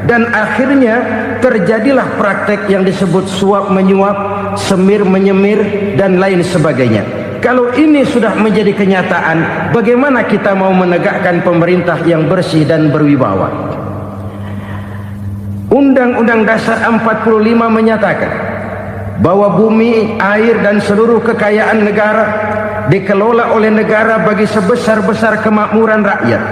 Dan akhirnya terjadilah praktek yang disebut suap menyuap, semir menyemir, dan lain sebagainya. Kalau ini sudah menjadi kenyataan, bagaimana kita mau menegakkan pemerintah yang bersih dan berwibawa? Undang-Undang Dasar 45 menyatakan bahwa bumi, air, dan seluruh kekayaan negara dikelola oleh negara bagi sebesar-besar kemakmuran rakyat.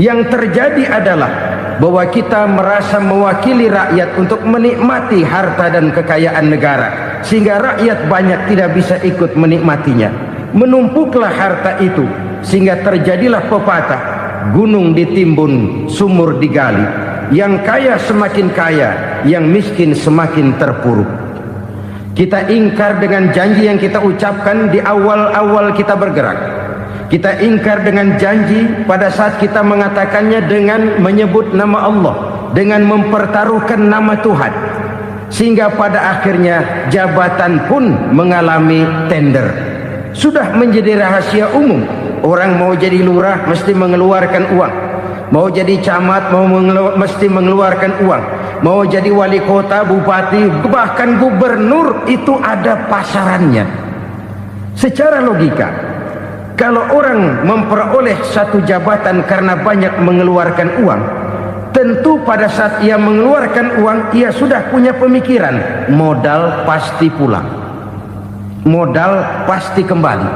Yang terjadi adalah bahwa kita merasa mewakili rakyat untuk menikmati harta dan kekayaan negara, sehingga rakyat banyak tidak bisa ikut menikmatinya. Menumpuklah harta itu sehingga terjadilah pepatah, gunung ditimbun, sumur digali. Yang kaya semakin kaya, yang miskin semakin terpuruk. Kita ingkar dengan janji yang kita ucapkan di awal-awal kita bergerak. Kita ingkar dengan janji pada saat kita mengatakannya dengan menyebut nama Allah, dengan mempertaruhkan nama Tuhan, sehingga pada akhirnya jabatan pun mengalami tender. Sudah menjadi rahasia umum, orang mau jadi lurah mesti mengeluarkan uang, mau jadi camat mesti mengeluarkan uang, mau jadi wali kota, bupati, bahkan gubernur, itu ada pasarannya. Secara logika, kalau orang memperoleh satu jabatan karena banyak mengeluarkan uang, tentu pada saat ia mengeluarkan uang, ia sudah punya pemikiran, modal pasti pulang, modal pasti kembali.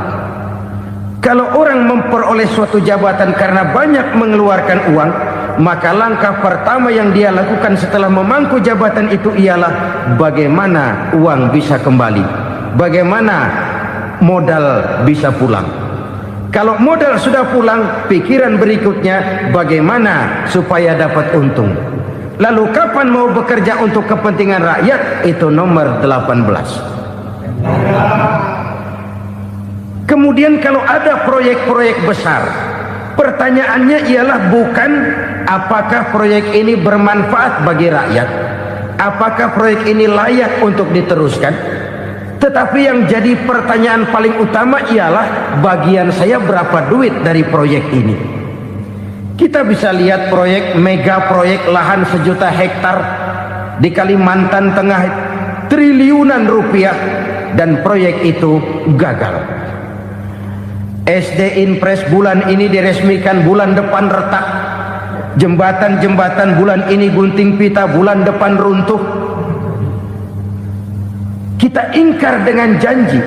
Kalau orang memperoleh suatu jabatan karena banyak mengeluarkan uang, maka langkah pertama yang dia lakukan setelah memangku jabatan itu ialah bagaimana uang bisa kembali, bagaimana modal bisa pulang. Kalau modal sudah pulang, pikiran berikutnya bagaimana supaya dapat untung. Lalu kapan mau bekerja untuk kepentingan rakyat? Itu nomor 18. Kemudian kalau ada proyek-proyek besar, pertanyaannya ialah bukan apakah proyek ini bermanfaat bagi rakyat, apakah proyek ini layak untuk diteruskan, tetapi yang jadi pertanyaan paling utama ialah bagian saya berapa duit dari proyek ini. Kita bisa lihat proyek mega proyek lahan 1 juta hektar di Kalimantan Tengah, triliunan rupiah, dan proyek itu gagal. SD Impres bulan ini diresmikan, bulan depan retak. Jembatan-jembatan bulan ini gunting pita, bulan depan runtuh. Kita ingkar dengan janji.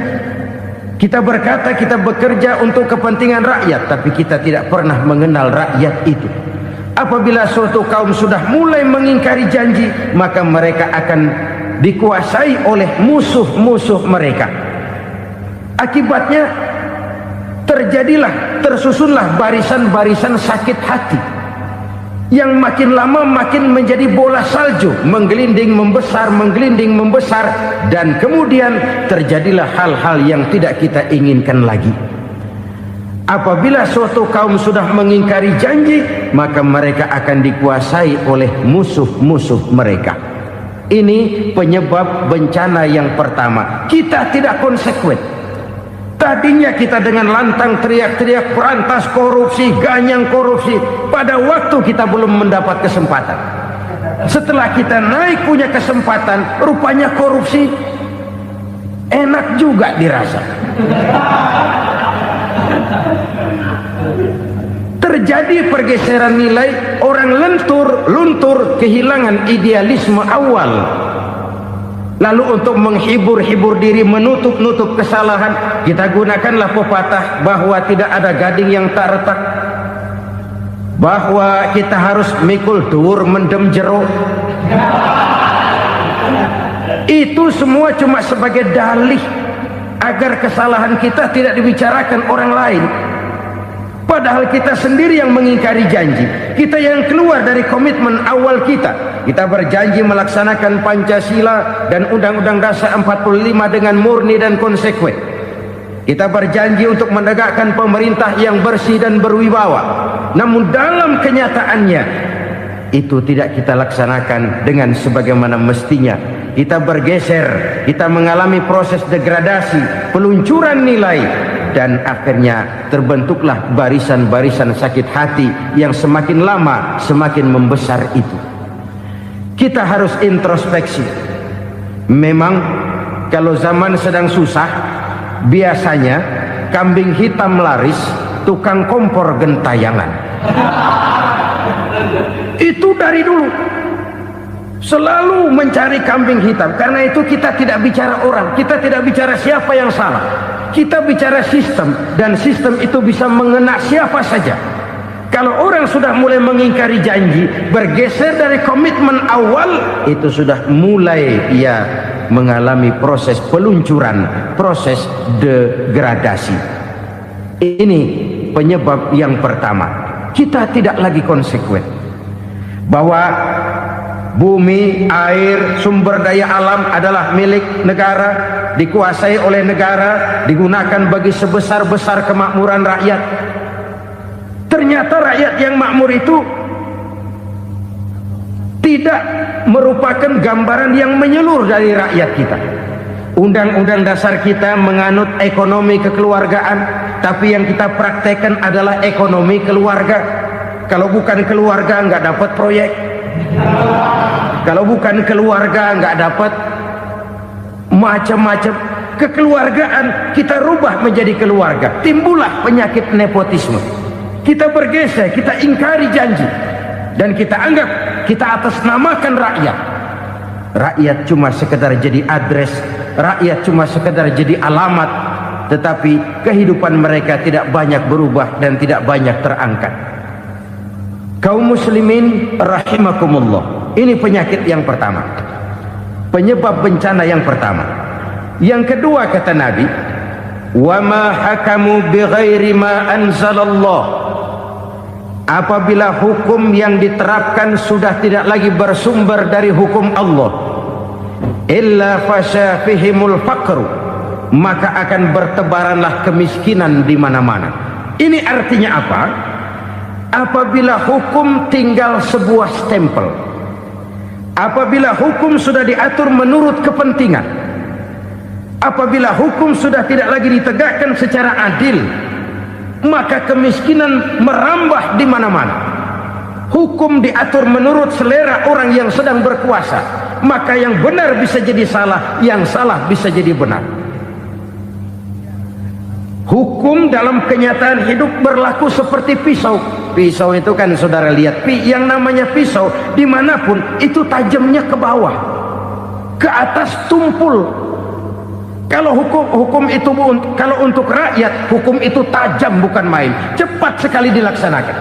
Kita berkata kita bekerja untuk kepentingan rakyat, tapi kita tidak pernah mengenal rakyat itu. Apabila suatu kaum sudah mulai mengingkari janji, maka mereka akan dikuasai oleh musuh-musuh mereka. Akibatnya tersusunlah barisan-barisan sakit hati yang makin lama makin menjadi bola salju, menggelinding membesar, dan kemudian terjadilah hal-hal yang tidak kita inginkan lagi. Apabila suatu kaum sudah mengingkari janji, maka mereka akan dikuasai oleh musuh-musuh mereka. Ini penyebab bencana yang pertama. Kita tidak konsekuen. Tadinya kita dengan lantang teriak-teriak berantas korupsi, ganyang korupsi. Pada waktu kita belum mendapat kesempatan. Setelah kita naik punya kesempatan, rupanya korupsi enak juga dirasa. Terjadi pergeseran nilai, orang luntur, kehilangan idealisme awal. Lalu untuk menghibur-hibur diri, menutup-nutup kesalahan, kita gunakanlah pepatah bahwa tidak ada gading yang tak retak, bahwa kita harus mikul dur mendem jero. Itu semua cuma sebagai dalih agar kesalahan kita tidak dibicarakan orang lain. Padahal kita sendiri yang mengingkari janji. Kita yang keluar dari komitmen awal kita. Kita berjanji melaksanakan Pancasila dan Undang-Undang Dasar 45 dengan murni dan konsekuen. Kita berjanji untuk menegakkan pemerintah yang bersih dan berwibawa. Namun dalam kenyataannya itu tidak kita laksanakan dengan sebagaimana mestinya. Kita bergeser, kita mengalami proses degradasi, peluncuran nilai, dan akhirnya terbentuklah barisan-barisan sakit hati yang semakin lama semakin membesar itu. Kita harus introspeksi. Memang kalau zaman sedang susah, biasanya kambing hitam laris, tukang kompor gentayangan. Itu dari dulu selalu mencari kambing hitam. Karena itu kita tidak bicara orang, kita tidak bicara siapa yang salah, kita bicara sistem, dan sistem itu bisa mengena siapa saja. Kalau orang sudah mulai mengingkari janji, bergeser dari komitmen awal, itu sudah mulai ia mengalami proses peluncuran, proses degradasi. Ini penyebab yang pertama. Kita tidak lagi konsekuen bahwa bumi, air, sumber daya alam adalah milik negara, dikuasai oleh negara, digunakan bagi sebesar-besar kemakmuran rakyat. Ternyata rakyat yang makmur itu tidak merupakan gambaran yang menyeluruh dari rakyat kita. Undang-undang dasar kita menganut ekonomi kekeluargaan, tapi yang kita praktekkan adalah ekonomi keluarga. Kalau bukan keluarga nggak dapat proyek. Kalau bukan keluarga nggak dapat macam-macam. Kekeluargaan kita rubah menjadi keluarga, timbullah penyakit nepotisme. Kita bergeser, kita ingkari janji, dan kita anggap kita atasnamakan rakyat. Rakyat cuma sekedar jadi address, rakyat cuma sekedar jadi alamat, tetapi kehidupan mereka tidak banyak berubah dan tidak banyak terangkat. Kaum muslimin rahimakumullah, ini penyakit yang pertama, penyebab bencana yang pertama. Yang kedua kata Nabi, wa ma hakamu bighairi ma anzalallah, apabila hukum yang diterapkan sudah tidak lagi bersumber dari hukum Allah, illa fasha fihimul faqru, maka akan bertebaranlah kemiskinan di mana-mana. Ini artinya apa? Apabila hukum tinggal sebuah stempel, apabila hukum sudah diatur menurut kepentingan, apabila hukum sudah tidak lagi ditegakkan secara adil, maka kemiskinan merambah di mana-mana. Hukum diatur menurut selera orang yang sedang berkuasa, maka yang benar bisa jadi salah, yang salah bisa jadi benar. Hukum dalam kenyataan hidup berlaku seperti pisau. Pisau itu kan saudara lihat, yang namanya pisau dimanapun itu tajamnya ke bawah, ke atas tumpul. Kalau hukum itu, kalau untuk rakyat, hukum itu tajam bukan main, cepat sekali dilaksanakan.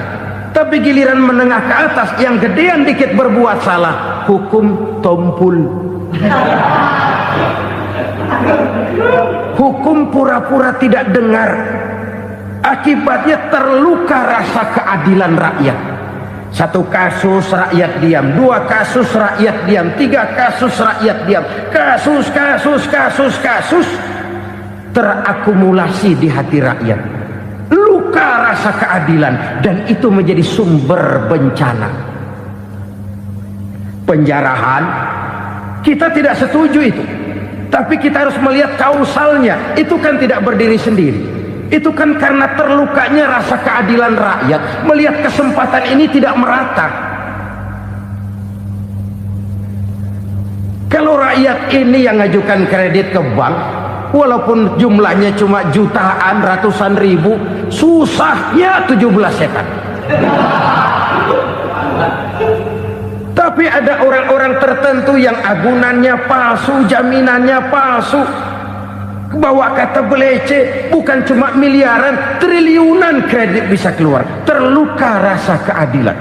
Tapi giliran menengah ke atas, yang gedean dikit berbuat salah, hukum tumpul. Hukum pura-pura tidak dengar, akibatnya terluka rasa keadilan rakyat. Satu kasus rakyat diam, dua kasus rakyat diam, tiga kasus rakyat diam, kasus terakumulasi di hati rakyat, luka rasa keadilan, dan itu menjadi sumber bencana. Penjarahan, kita tidak setuju itu, tapi kita harus melihat kausalnya. Itu kan tidak berdiri sendiri, itu kan karena terlukanya rasa keadilan rakyat, melihat kesempatan ini tidak merata. Kalau rakyat ini yang ngajukan kredit ke bank, walaupun jumlahnya cuma jutaan, ratusan ribu, susahnya 17 setan. Tapi ada orang-orang tertentu yang agunannya palsu, jaminannya palsu, bawa kata belece, bukan cuma miliaran, triliunan kredit bisa keluar. Terluka rasa keadilan,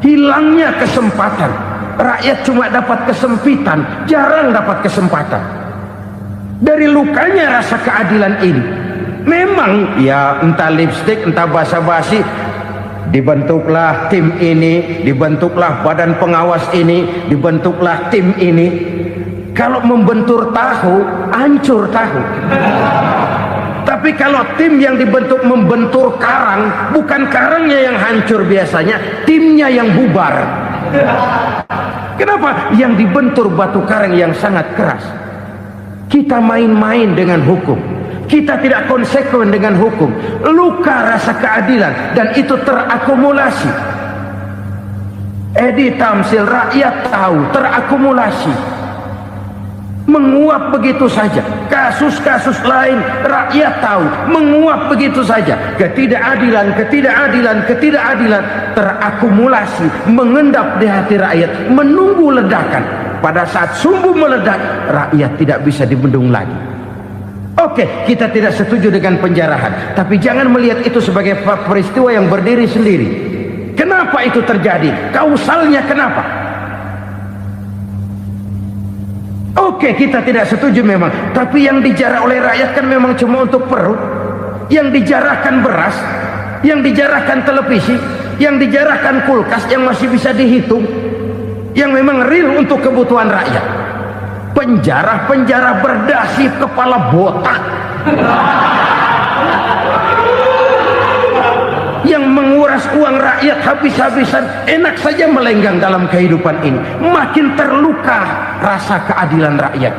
hilangnya kesempatan. Rakyat cuma dapat kesempitan, jarang dapat kesempatan. Dari lukanya rasa keadilan ini, memang ya entah lipstik, entah basa-basi, dibentuklah tim ini, dibentuklah badan pengawas ini, dibentuklah tim ini. Kalau membentur tahu, hancur tahu. Tapi kalau tim yang dibentuk membentur karang, bukan karangnya yang hancur biasanya, timnya yang bubar. Kenapa? Yang dibentur batu karang yang sangat keras. Kita main-main dengan hukum, kita tidak konsekuen dengan hukum, luka rasa keadilan, dan itu terakumulasi. Edi tamsil, rakyat tahu, terakumulasi, menguap begitu saja. Kasus-kasus lain rakyat tahu, menguap begitu saja. Ketidakadilan terakumulasi, mengendap di hati rakyat, menunggu ledakan. Pada saat sumbu meledak, rakyat tidak bisa dibendung lagi. Oke, kita tidak setuju dengan penjarahan, tapi jangan melihat itu sebagai peristiwa yang berdiri sendiri. Kenapa itu terjadi? Kausalnya kenapa? Oke, kita tidak setuju memang, tapi yang dijarah oleh rakyat kan memang cuma untuk perut. Yang dijarahkan beras, yang dijarahkan televisi, yang dijarahkan kulkas yang masih bisa dihitung, yang memang real untuk kebutuhan rakyat. Penjara-penjara berdasi kepala botak yang menguras uang rakyat habis-habisan, enak saja melenggang dalam kehidupan ini. Makin terluka rasa keadilan rakyat.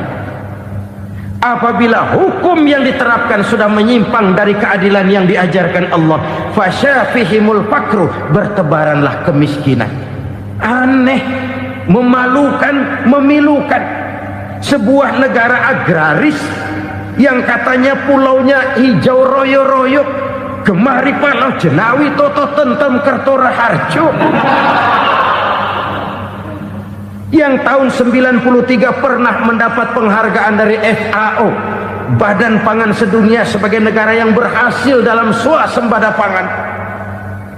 Apabila hukum yang diterapkan sudah menyimpang dari keadilan yang diajarkan Allah, fasyafihimul fakru, bertebaranlah kemiskinan. Aneh, memalukan, memilukan. Sebuah negara agraris yang katanya pulaunya hijau royo-royo, Gemari Palau Jenawi Toto Tentem Kertora Harjo, yang tahun 93 pernah mendapat penghargaan dari FAO Badan Pangan Sedunia sebagai negara yang berhasil dalam swasembada pangan.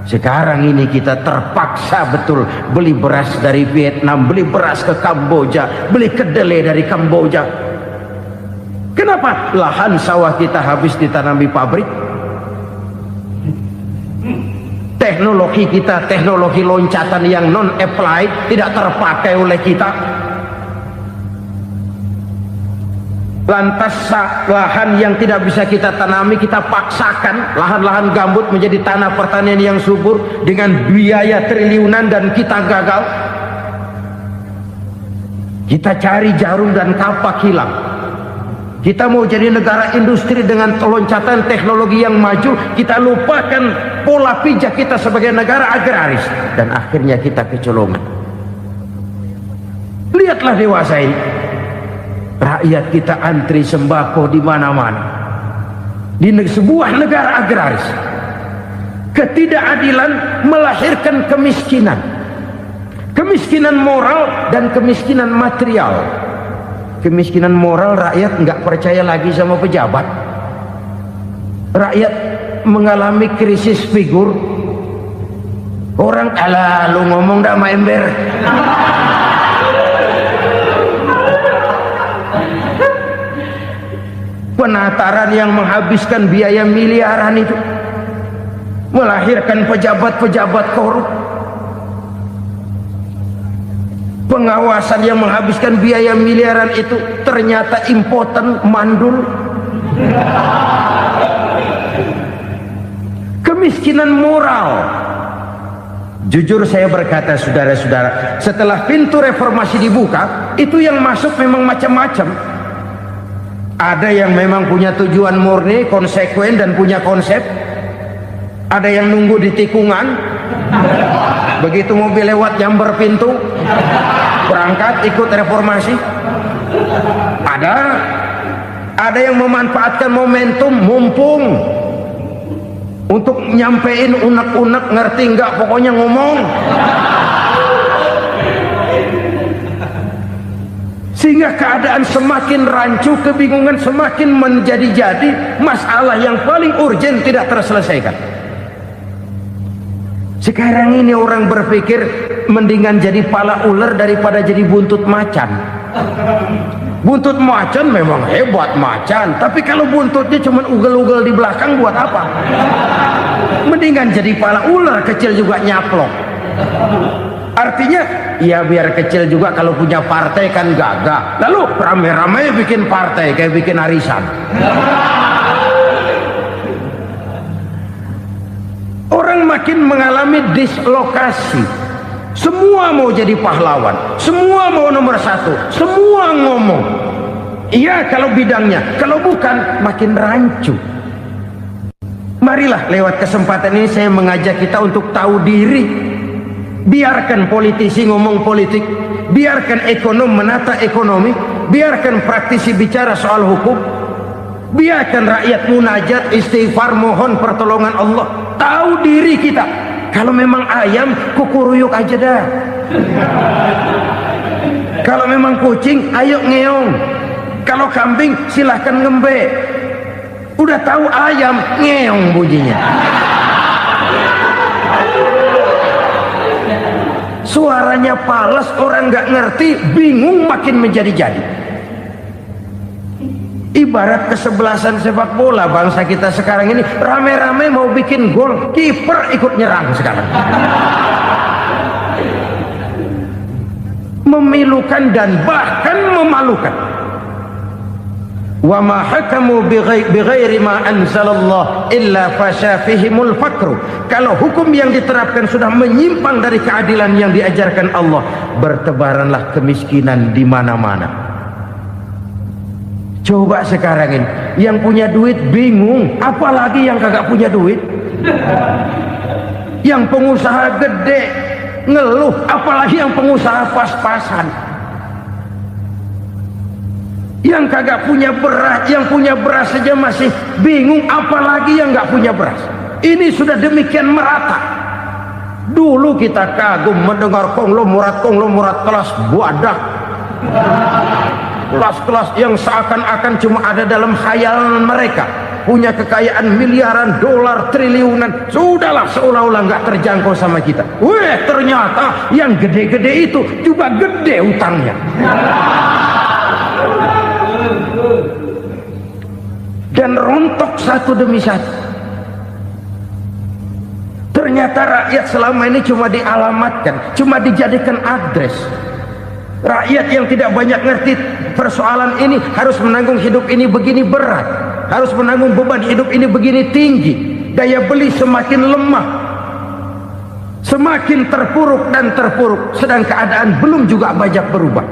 Sekarang ini kita terpaksa betul beli beras dari Vietnam, beli beras ke Kamboja, beli kedelai dari Kamboja. Kenapa? Lahan sawah kita habis ditanami pabrik. Teknologi kita, teknologi loncatan yang non-applied, tidak terpakai oleh kita. Lantas lahan yang tidak bisa kita tanami, kita paksakan lahan-lahan gambut menjadi tanah pertanian yang subur dengan biaya triliunan dan kita gagal. Kita cari jarum dan kapak hilang. Kita mau jadi negara industri dengan loncatan teknologi yang maju, kita lupakan pola pijak kita sebagai negara agraris dan akhirnya kita kecolongan. Lihatlah dewasa ini. Rakyat kita antri sembako di mana-mana. Di sebuah negara agraris. Ketidakadilan melahirkan kemiskinan. Kemiskinan moral dan kemiskinan material. Kemiskinan moral, rakyat nggak percaya lagi sama pejabat. Rakyat mengalami krisis figur. Orang, alah lu ngomong dah sama ember. Penataran yang menghabiskan biaya miliaran itu melahirkan pejabat-pejabat korup. Pengawasan yang menghabiskan biaya miliaran itu ternyata impoten, mandul. Kemiskinan moral. Jujur saya berkata, saudara-saudara, setelah pintu reformasi dibuka, itu yang masuk memang macam-macam. Ada yang memang punya tujuan murni, konsekuen dan punya konsep. Ada yang nunggu di tikungan. Begitu mobil lewat nyamber pintu, berangkat ikut reformasi. Ada yang memanfaatkan momentum mumpung untuk nyampein unek-unek, ngerti nggak, pokoknya ngomong. Sehingga keadaan semakin rancu, kebingungan semakin menjadi-jadi, masalah yang paling urgen tidak terselesaikan. Sekarang ini orang berpikir mendingan jadi pala ular daripada jadi buntut macan. Buntut macan memang hebat macan, tapi kalau buntutnya cuma ugel-ugel di belakang buat apa? Mendingan jadi pala ular, kecil juga nyaplok. Artinya ya biar kecil juga kalau punya partai kan gagah. Lalu rame-rame bikin partai kayak bikin arisan. Orang makin mengalami dislokasi. Semua mau jadi pahlawan, semua mau nomor satu, semua ngomong. Iya kalau bidangnya, kalau bukan makin rancu. Marilah lewat kesempatan ini saya mengajak kita untuk tahu diri. Biarkan politisi ngomong politik, biarkan ekonom menata ekonomi, biarkan praktisi bicara soal hukum, biarkan rakyat munajat, istighfar, mohon pertolongan Allah. Tahu diri kita. Kalau memang ayam, kukuruyuk aja dah. Kalau memang kucing, ayo ngeong. Kalau kambing, silahkan ngembe. Udah tahu ayam, ngeong bunyinya. Suaranya palas, orang nggak ngerti, bingung, makin menjadi-jadi. Ibarat kesebelasan sepak bola bangsa kita sekarang ini, rame-rame mau bikin gol, kiper ikut nyerang sekarang. Memilukan dan bahkan memalukan. Wa ma hakamu bighairi ma anzalallah illa fasha fihimul fakru. Kalau hukum yang diterapkan sudah menyimpang dari keadilan yang diajarkan Allah, bertebaranlah kemiskinan di mana-mana. Coba sekarang ini yang punya duit bingung, apalagi yang kagak punya duit. Yang pengusaha gede ngeluh, apalagi yang pengusaha pas-pasan. Yang kagak punya beras, yang punya beras saja masih bingung, apalagi yang nggak punya beras. Ini sudah demikian merata. Dulu kita kagum mendengar konglomerat kelas buadak. kelas-kelas yang seakan-akan cuma ada dalam khayalan mereka, punya kekayaan miliaran dolar, triliunan, sudahlah seolah-olah nggak terjangkau sama kita. Weh, ternyata yang gede-gede itu juga gede utangnya. Dan rontok satu demi satu. Ternyata rakyat selama ini cuma dialamatkan, cuma dijadikan address. Rakyat yang tidak banyak ngerti persoalan ini harus menanggung hidup ini begini berat, harus menanggung beban hidup ini begini tinggi, daya beli semakin lemah, semakin terpuruk dan terpuruk, sedang keadaan belum juga banyak berubah.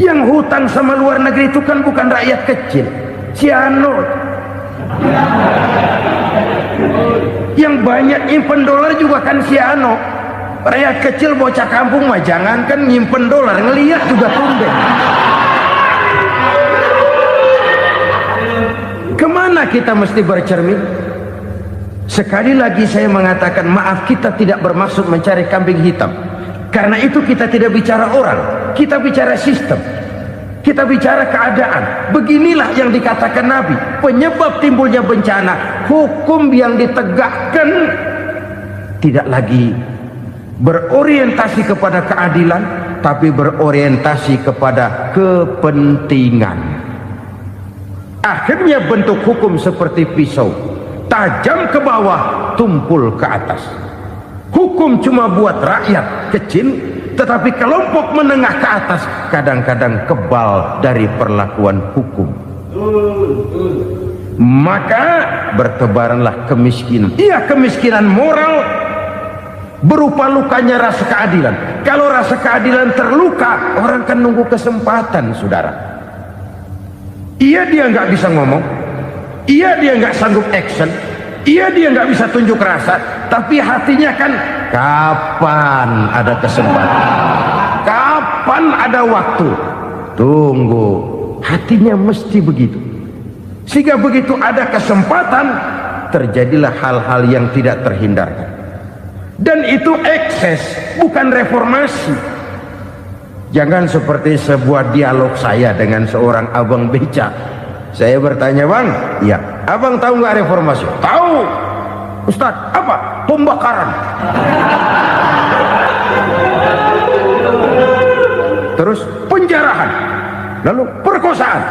Yang hutang sama luar negeri itu kan bukan rakyat kecil, Ciano. Yang banyak nyimpen dolar juga kan Ciano. Rakyat kecil bocah kampung mah jangankan nyimpen dolar, ngelihat juga tumben. Kemana kita mesti bercermin? Sekali lagi saya mengatakan maaf, kita tidak bermaksud mencari kambing hitam. Karena itu kita tidak bicara orang, kita bicara sistem, kita bicara keadaan. Beginilah yang dikatakan Nabi, penyebab timbulnya bencana, hukum yang ditegakkan tidak lagi berorientasi kepada keadilan, tapi berorientasi kepada kepentingan. Akhirnya bentuk hukum seperti pisau, tajam ke bawah, tumpul ke atas. Hukum cuma buat rakyat kecil, tetapi kelompok menengah ke atas kadang-kadang kebal dari perlakuan hukum. Maka bertebaranlah kemiskinan. Iya, kemiskinan moral berupa lukanya rasa keadilan. Kalau rasa keadilan terluka, orang kan nunggu kesempatan, saudara. Iya, dia nggak bisa ngomong, iya dia nggak sanggup action, iya dia nggak bisa tunjuk rasa, tapi hatinya kan kapan ada kesempatan, kapan ada waktu, tunggu. Hatinya mesti begitu, sehingga begitu ada kesempatan terjadilah hal-hal yang tidak terhindarkan. Dan itu ekses, bukan reformasi. Jangan seperti sebuah dialog saya dengan seorang abang beca. Saya bertanya, bang, ya, abang tahu nggak reformasi? Tahu. Ustaz, apa? Pembakaran. Terus penjarahan. Lalu perkosaan.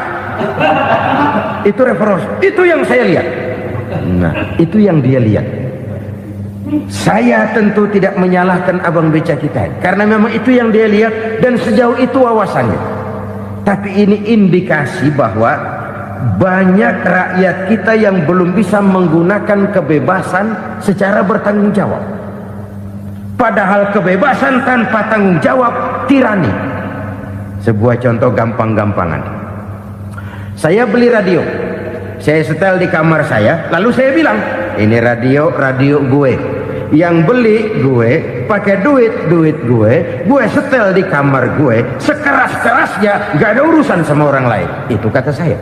Itu reformasi. Itu yang saya lihat. Nah, itu yang dia lihat. Saya tentu tidak menyalahkan abang beca kita, karena memang itu yang dia lihat dan sejauh itu wawasannya. Tapi ini indikasi bahwa banyak rakyat kita yang belum bisa menggunakan kebebasan secara bertanggung jawab. Padahal kebebasan tanpa tanggung jawab tirani. Sebuah contoh gampang-gampangan. Saya beli radio, saya setel di kamar saya, lalu saya bilang, ini radio gue. Yang beli gue, pakai duit gue setel di kamar gue, sekeras-kerasnya, gak ada urusan sama orang lain. Itu kata saya.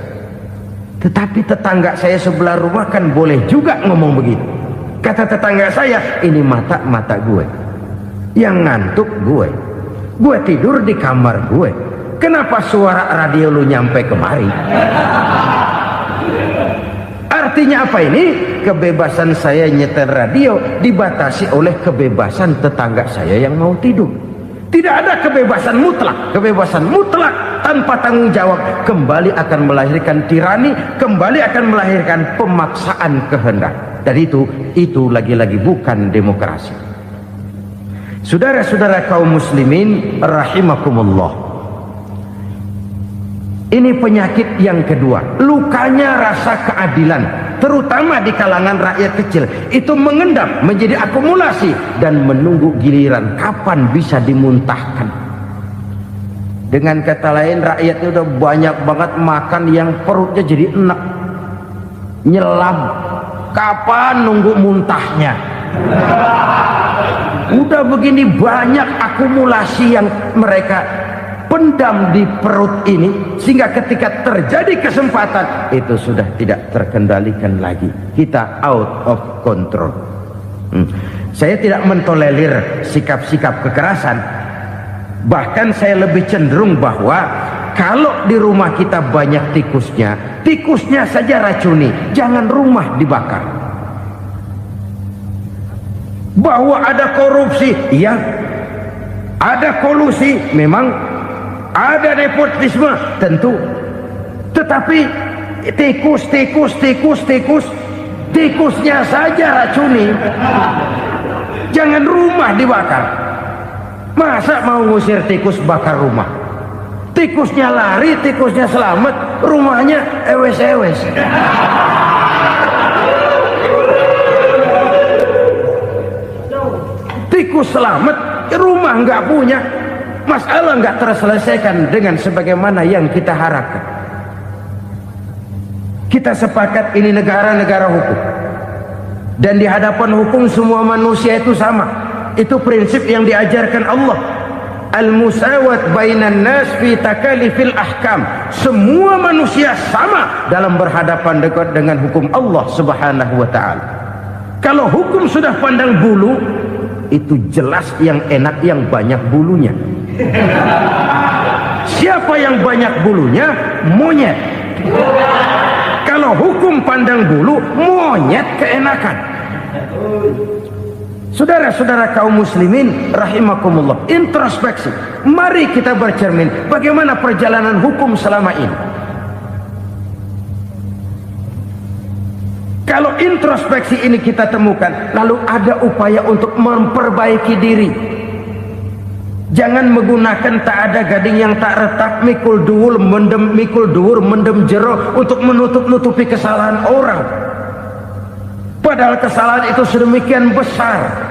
Tetapi tetangga saya sebelah rumah kan boleh juga ngomong begitu. Kata tetangga saya, ini mata gue, yang ngantuk gue tidur di kamar gue, kenapa suara radio lu nyampe kemari? Artinya apa ini? Kebebasan saya nyetel radio dibatasi oleh kebebasan tetangga saya yang mau tidur. Tidak ada kebebasan mutlak. Kebebasan mutlak tanpa tanggung jawab kembali akan melahirkan tirani, kembali akan melahirkan pemaksaan kehendak. Dan itu lagi-lagi bukan demokrasi. Saudara-saudara kaum muslimin rahimakumullah. Ini penyakit yang kedua, lukanya rasa keadilan, terutama di kalangan rakyat kecil. Itu mengendap menjadi akumulasi dan menunggu giliran kapan bisa dimuntahkan. Dengan kata lain, rakyatnya udah banyak banget makan yang perutnya jadi enak, nyelam. Kapan nunggu muntahnya? Udah begini banyak akumulasi yang mereka pendam di perut ini, sehingga ketika terjadi kesempatan itu sudah tidak terkendalikan lagi. Kita out of control. Saya tidak mentolerir sikap-sikap kekerasan, Bahkan saya lebih cenderung bahwa kalau di rumah kita banyak tikusnya, tikusnya saja racuni, jangan rumah dibakar. Bahwa ada korupsi, iya. Ada kolusi, memang. Ada nepotisme, tentu. Tetapi tikusnya saja racuni. Jangan rumah dibakar. Masa mau ngusir tikus bakar rumah? Tikusnya lari, tikusnya selamat, rumahnya ewes-ewes. Tikus selamat, rumah nggak punya, masalah nggak terselesaikan dengan sebagaimana yang kita harapkan. Kita sepakat ini negara hukum, dan di hadapan hukum semua manusia itu sama. Itu prinsip yang diajarkan Allah. Al-musawat bainan nas fi takalifil ahkam. Semua manusia sama dalam berhadapan dekat dengan hukum Allah Subhanahu wa taala. Kalau hukum sudah pandang bulu, itu jelas yang enak yang banyak bulunya. Siapa yang banyak bulunya? Monyet. Kalau hukum pandang bulu, monyet keenakan. Saudara-saudara kaum muslimin rahimakumullah, introspeksi. Mari kita bercermin bagaimana perjalanan hukum selama ini. Kalau introspeksi ini kita temukan, lalu ada upaya untuk memperbaiki diri. Jangan menggunakan tak ada gading yang tak retak, mikul duwul mendem jero untuk menutup-nutupi kesalahan orang. Padahal kesalahan itu sedemikian besar.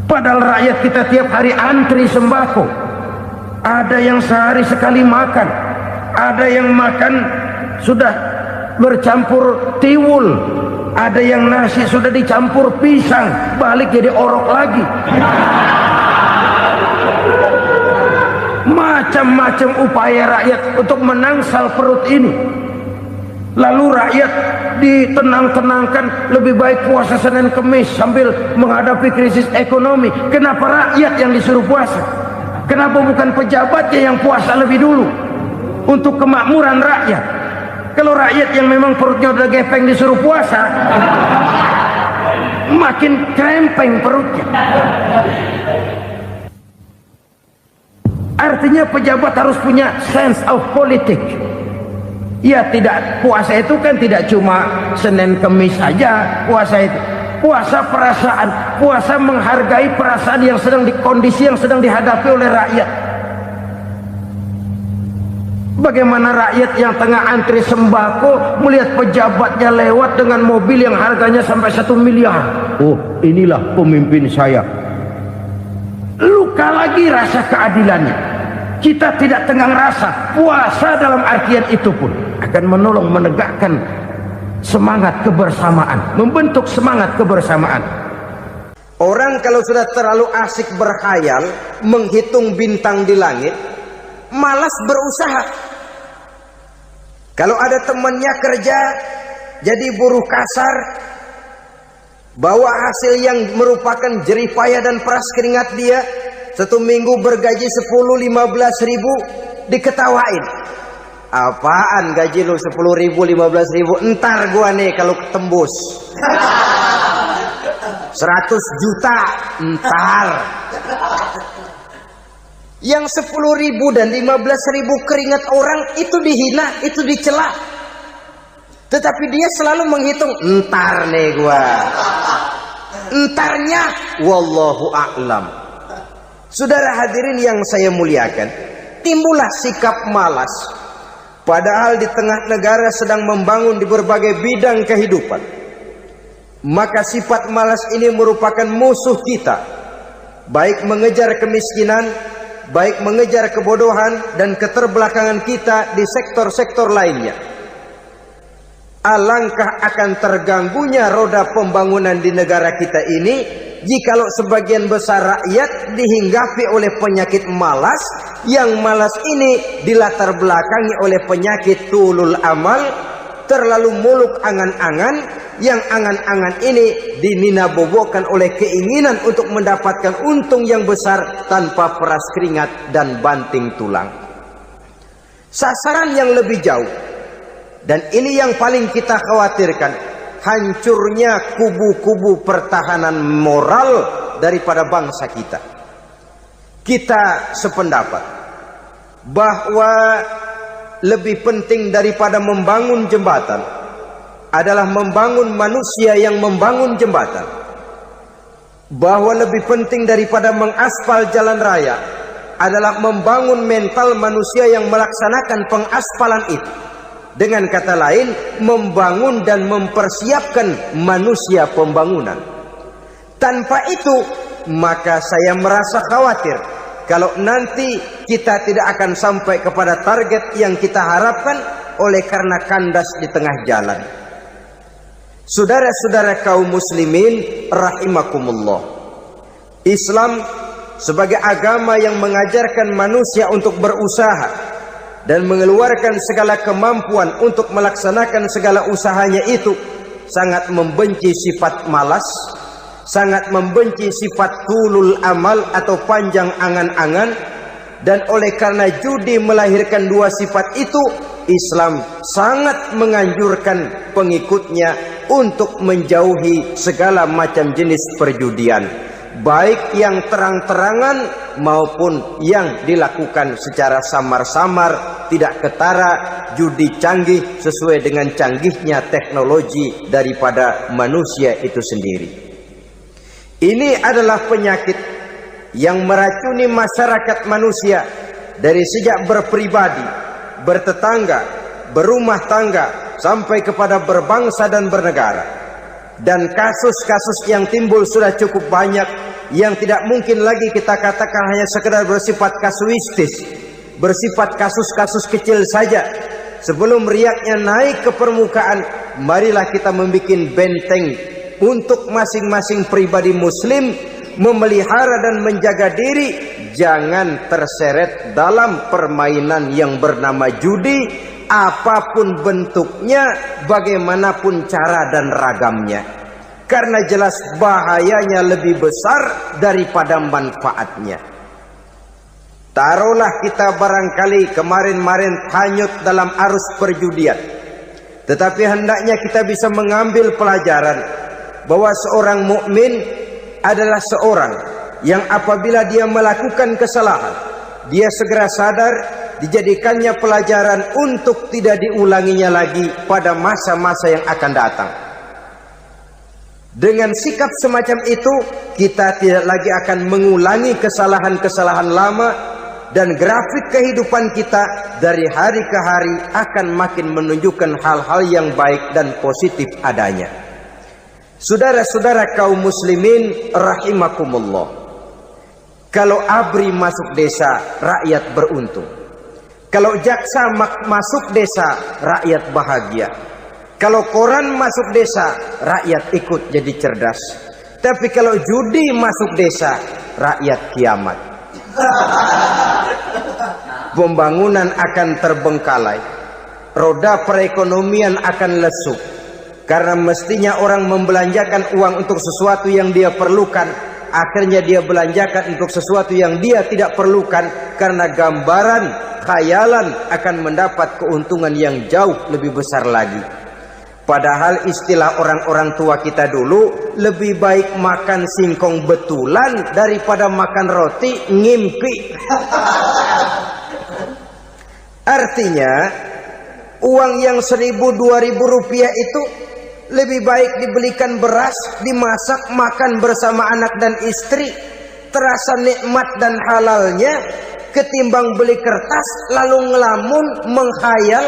Padahal rakyat kita tiap hari antri sembako. Ada yang sehari sekali makan, ada yang makan sudah bercampur tiwul, ada yang nasi sudah dicampur pisang, balik jadi orok lagi. Macam-macam upaya rakyat untuk menangsal perut ini. Lalu rakyat ditenang-tenangkan, lebih baik puasa Senin Kemis sambil menghadapi krisis ekonomi. Kenapa rakyat yang disuruh puasa? Kenapa bukan pejabatnya yang puasa lebih dulu untuk kemakmuran rakyat? Kalau rakyat yang memang perutnya udah gepeng disuruh puasa, makin krempeng perutnya. Artinya pejabat harus punya sense of politics. Ya, tidak, puasa itu kan tidak cuma Senin Kemis saja. Puasa itu puasa perasaan, puasa menghargai perasaan yang sedang kondisi yang sedang dihadapi oleh rakyat. Bagaimana rakyat yang tengah antri sembako melihat pejabatnya lewat dengan mobil yang harganya sampai 1 miliar. Oh, inilah pemimpin saya. Luka lagi rasa keadilannya. Kita tidak tenggang rasa. Puasa dalam artian itu pun akan menolong menegakkan semangat kebersamaan, membentuk semangat kebersamaan. Orang kalau sudah terlalu asik berkhayal, menghitung bintang di langit, malas berusaha. Kalau ada temannya kerja jadi buruh kasar, bawa hasil yang merupakan jerih payah dan peras keringat dia, 1 minggu bergaji 10-15 ribu, diketawain. Apaan gaji lu 10 ribu 15 ribu? Entar gua nih kalau ketembus 100 juta entar. Yang 10 ribu dan 15 ribu keringat orang itu dihina, itu dicela. Tetapi dia selalu menghitung, entar nih gua. Entarnya wallahu a'lam. Saudara hadirin yang saya muliakan, timbullah sikap malas. Padahal di tengah negara sedang membangun di berbagai bidang kehidupan. Maka sifat malas ini merupakan musuh kita. Baik mengejar kemiskinan, baik mengejar kebodohan dan keterbelakangan kita di sektor-sektor lainnya. Alangkah akan terganggunya roda pembangunan di negara kita ini jikalau sebagian besar rakyat dihinggapi oleh penyakit malas, yang malas ini dilatar belakangi oleh penyakit tulul amal, terlalu muluk angan-angan, yang angan-angan ini dininabobokan oleh keinginan untuk mendapatkan untung yang besar tanpa peras keringat dan banting tulang. Sasaran yang lebih jauh, dan ini yang paling kita khawatirkan, hancurnya kubu-kubu pertahanan moral daripada bangsa kita. Kita sependapat bahwa lebih penting daripada membangun jembatan adalah membangun manusia yang membangun jembatan. Bahwa lebih penting daripada mengaspal jalan raya adalah membangun mental manusia yang melaksanakan pengaspalan itu. Dengan kata lain, membangun dan mempersiapkan manusia pembangunan. Tanpa itu, maka saya merasa khawatir kalau nanti kita tidak akan sampai kepada target yang kita harapkan oleh karena kandas di tengah jalan. Saudara-saudara kaum muslimin rahimakumullah, Islam sebagai agama yang mengajarkan manusia untuk berusaha dan mengeluarkan segala kemampuan untuk melaksanakan segala usahanya itu, sangat membenci sifat malas, sangat membenci sifat tulul amal atau panjang angan-angan. Dan oleh karena judi melahirkan dua sifat itu, Islam sangat menganjurkan pengikutnya untuk menjauhi segala macam jenis perjudian, baik yang terang-terangan maupun yang dilakukan secara samar-samar, tidak ketara, judi canggih sesuai dengan canggihnya teknologi daripada manusia itu sendiri. Ini adalah penyakit yang meracuni masyarakat manusia dari sejak berpribadi, bertetangga, berumah tangga, sampai kepada berbangsa dan bernegara. Dan kasus-kasus yang timbul sudah cukup banyak, yang tidak mungkin lagi kita katakan hanya sekedar bersifat kasuistis, bersifat kasus-kasus kecil saja. Sebelum riaknya naik ke permukaan, marilah kita membuat benteng untuk masing-masing pribadi muslim memelihara dan menjaga diri, jangan terseret dalam permainan yang bernama judi, apapun bentuknya, bagaimanapun cara dan ragamnya. Karena jelas bahayanya lebih besar daripada manfaatnya. Taruhlah kita barangkali kemarin-marin hanyut dalam arus perjudian, tetapi hendaknya kita bisa mengambil pelajaran bahwa seorang mukmin adalah seorang yang apabila dia melakukan kesalahan, dia segera sadar, dijadikannya pelajaran untuk tidak diulanginya lagi pada masa-masa yang akan datang. Dengan sikap semacam itu, kita tidak lagi akan mengulangi kesalahan-kesalahan lama, dan grafik kehidupan kita dari hari ke hari akan makin menunjukkan hal-hal yang baik dan positif adanya. Saudara-saudara kaum muslimin rahimakumullah, kalau ABRI masuk desa, rakyat beruntung. Kalau jaksa masuk desa, rakyat bahagia. Kalau koran masuk desa, rakyat ikut jadi cerdas. Tapi kalau judi masuk desa, rakyat kiamat. Pembangunan akan terbengkalai, roda perekonomian akan lesu. Karena mestinya orang membelanjakan uang untuk sesuatu yang dia perlukan, akhirnya dia belanjakan untuk sesuatu yang dia tidak perlukan, karena gambaran, khayalan akan mendapat keuntungan yang jauh lebih besar lagi. Padahal istilah orang-orang tua kita dulu, lebih baik makan singkong betulan daripada makan roti ngimpi. Artinya uang yang 1.000-2.000 rupiah itu lebih baik dibelikan beras, dimasak, makan bersama anak dan istri, terasa nikmat dan halalnya, ketimbang beli kertas lalu ngelamun, menghayal,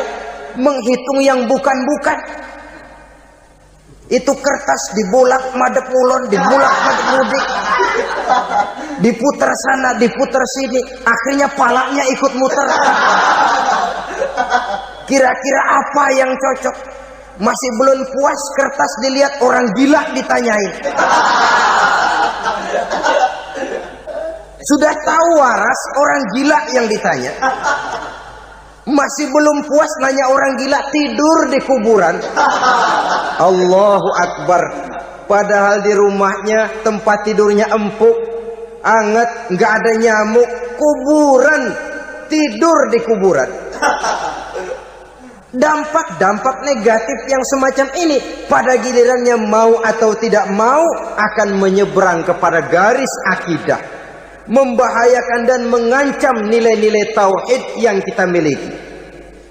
menghitung yang bukan-bukan. Itu kertas dibolak madep ulon, dibolak madep mudik, diputar sana, diputar sini, akhirnya palanya ikut muter. Kira-kira apa yang cocok? Masih belum puas, kertas dilihat, orang gila ditanyain. Sudah tahu waras, orang gila yang ditanya. Masih belum puas nanya orang gila tidur di kuburan. Allahu Akbar. Padahal di rumahnya tempat tidurnya empuk, anget, nggak ada nyamuk. Kuburan, tidur di kuburan. Dampak-dampak negatif yang semacam ini pada gilirannya mau atau tidak mau akan menyeberang kepada garis akidah, membahayakan dan mengancam nilai-nilai tauhid yang kita miliki.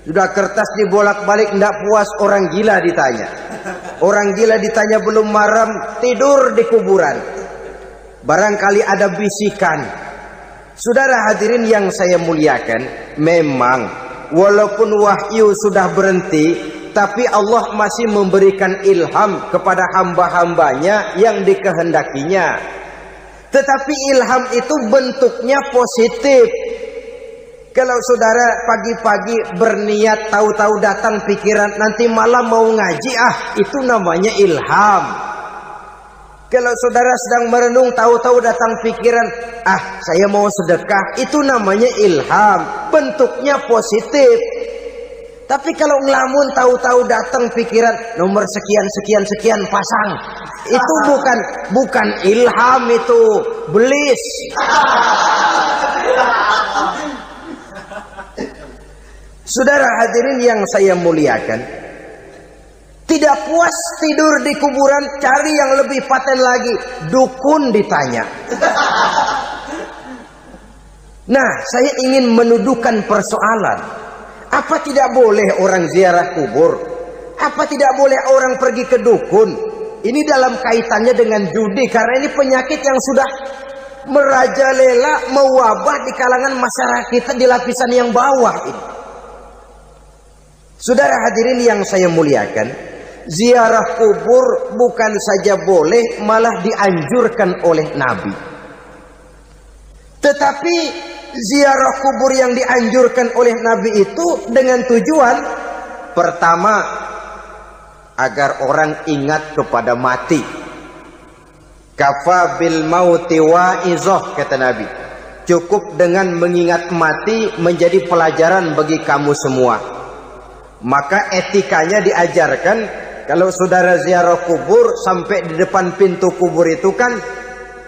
Sudah kertas dibolak-balik, tidak puas, orang gila ditanya. Orang gila ditanya belum maram, tidur di kuburan. Barangkali ada bisikan. Saudara hadirin yang saya muliakan, memang walaupun wahyu sudah berhenti, tapi Allah masih memberikan ilham kepada hamba-hambanya yang dikehendakinya. Tetapi ilham itu bentuknya positif. Kalau saudara pagi-pagi berniat, tahu-tahu datang pikiran nanti malam mau ngaji, itu namanya ilham. Kalau saudara sedang merenung, tahu-tahu datang pikiran, saya mau sedekah, itu namanya ilham, bentuknya positif. Tapi kalau ngelamun, tahu-tahu datang pikiran nomor sekian pasang, itu bukan ilham, itu belis. Saudara hadirin yang saya muliakan, tidak puas tidur di kuburan, cari yang lebih paten lagi, dukun ditanya. Nah, saya ingin menuduhkan persoalan. Apa tidak boleh orang ziarah kubur? Apa tidak boleh orang pergi ke dukun? Ini dalam kaitannya dengan judi, karena ini penyakit yang sudah merajalela, mewabah di kalangan masyarakat kita di lapisan yang bawah ini. Saudara hadirin yang saya muliakan, ziarah kubur bukan saja boleh, malah dianjurkan oleh Nabi. Tetapi ziarah kubur yang dianjurkan oleh Nabi itu dengan tujuan pertama, agar orang ingat kepada mati. Kafa bil mauti wa'izah, kata Nabi. Cukup dengan mengingat mati menjadi pelajaran bagi kamu semua. Maka etikanya diajarkan, kalau saudara ziarah kubur sampai di depan pintu kubur itu kan,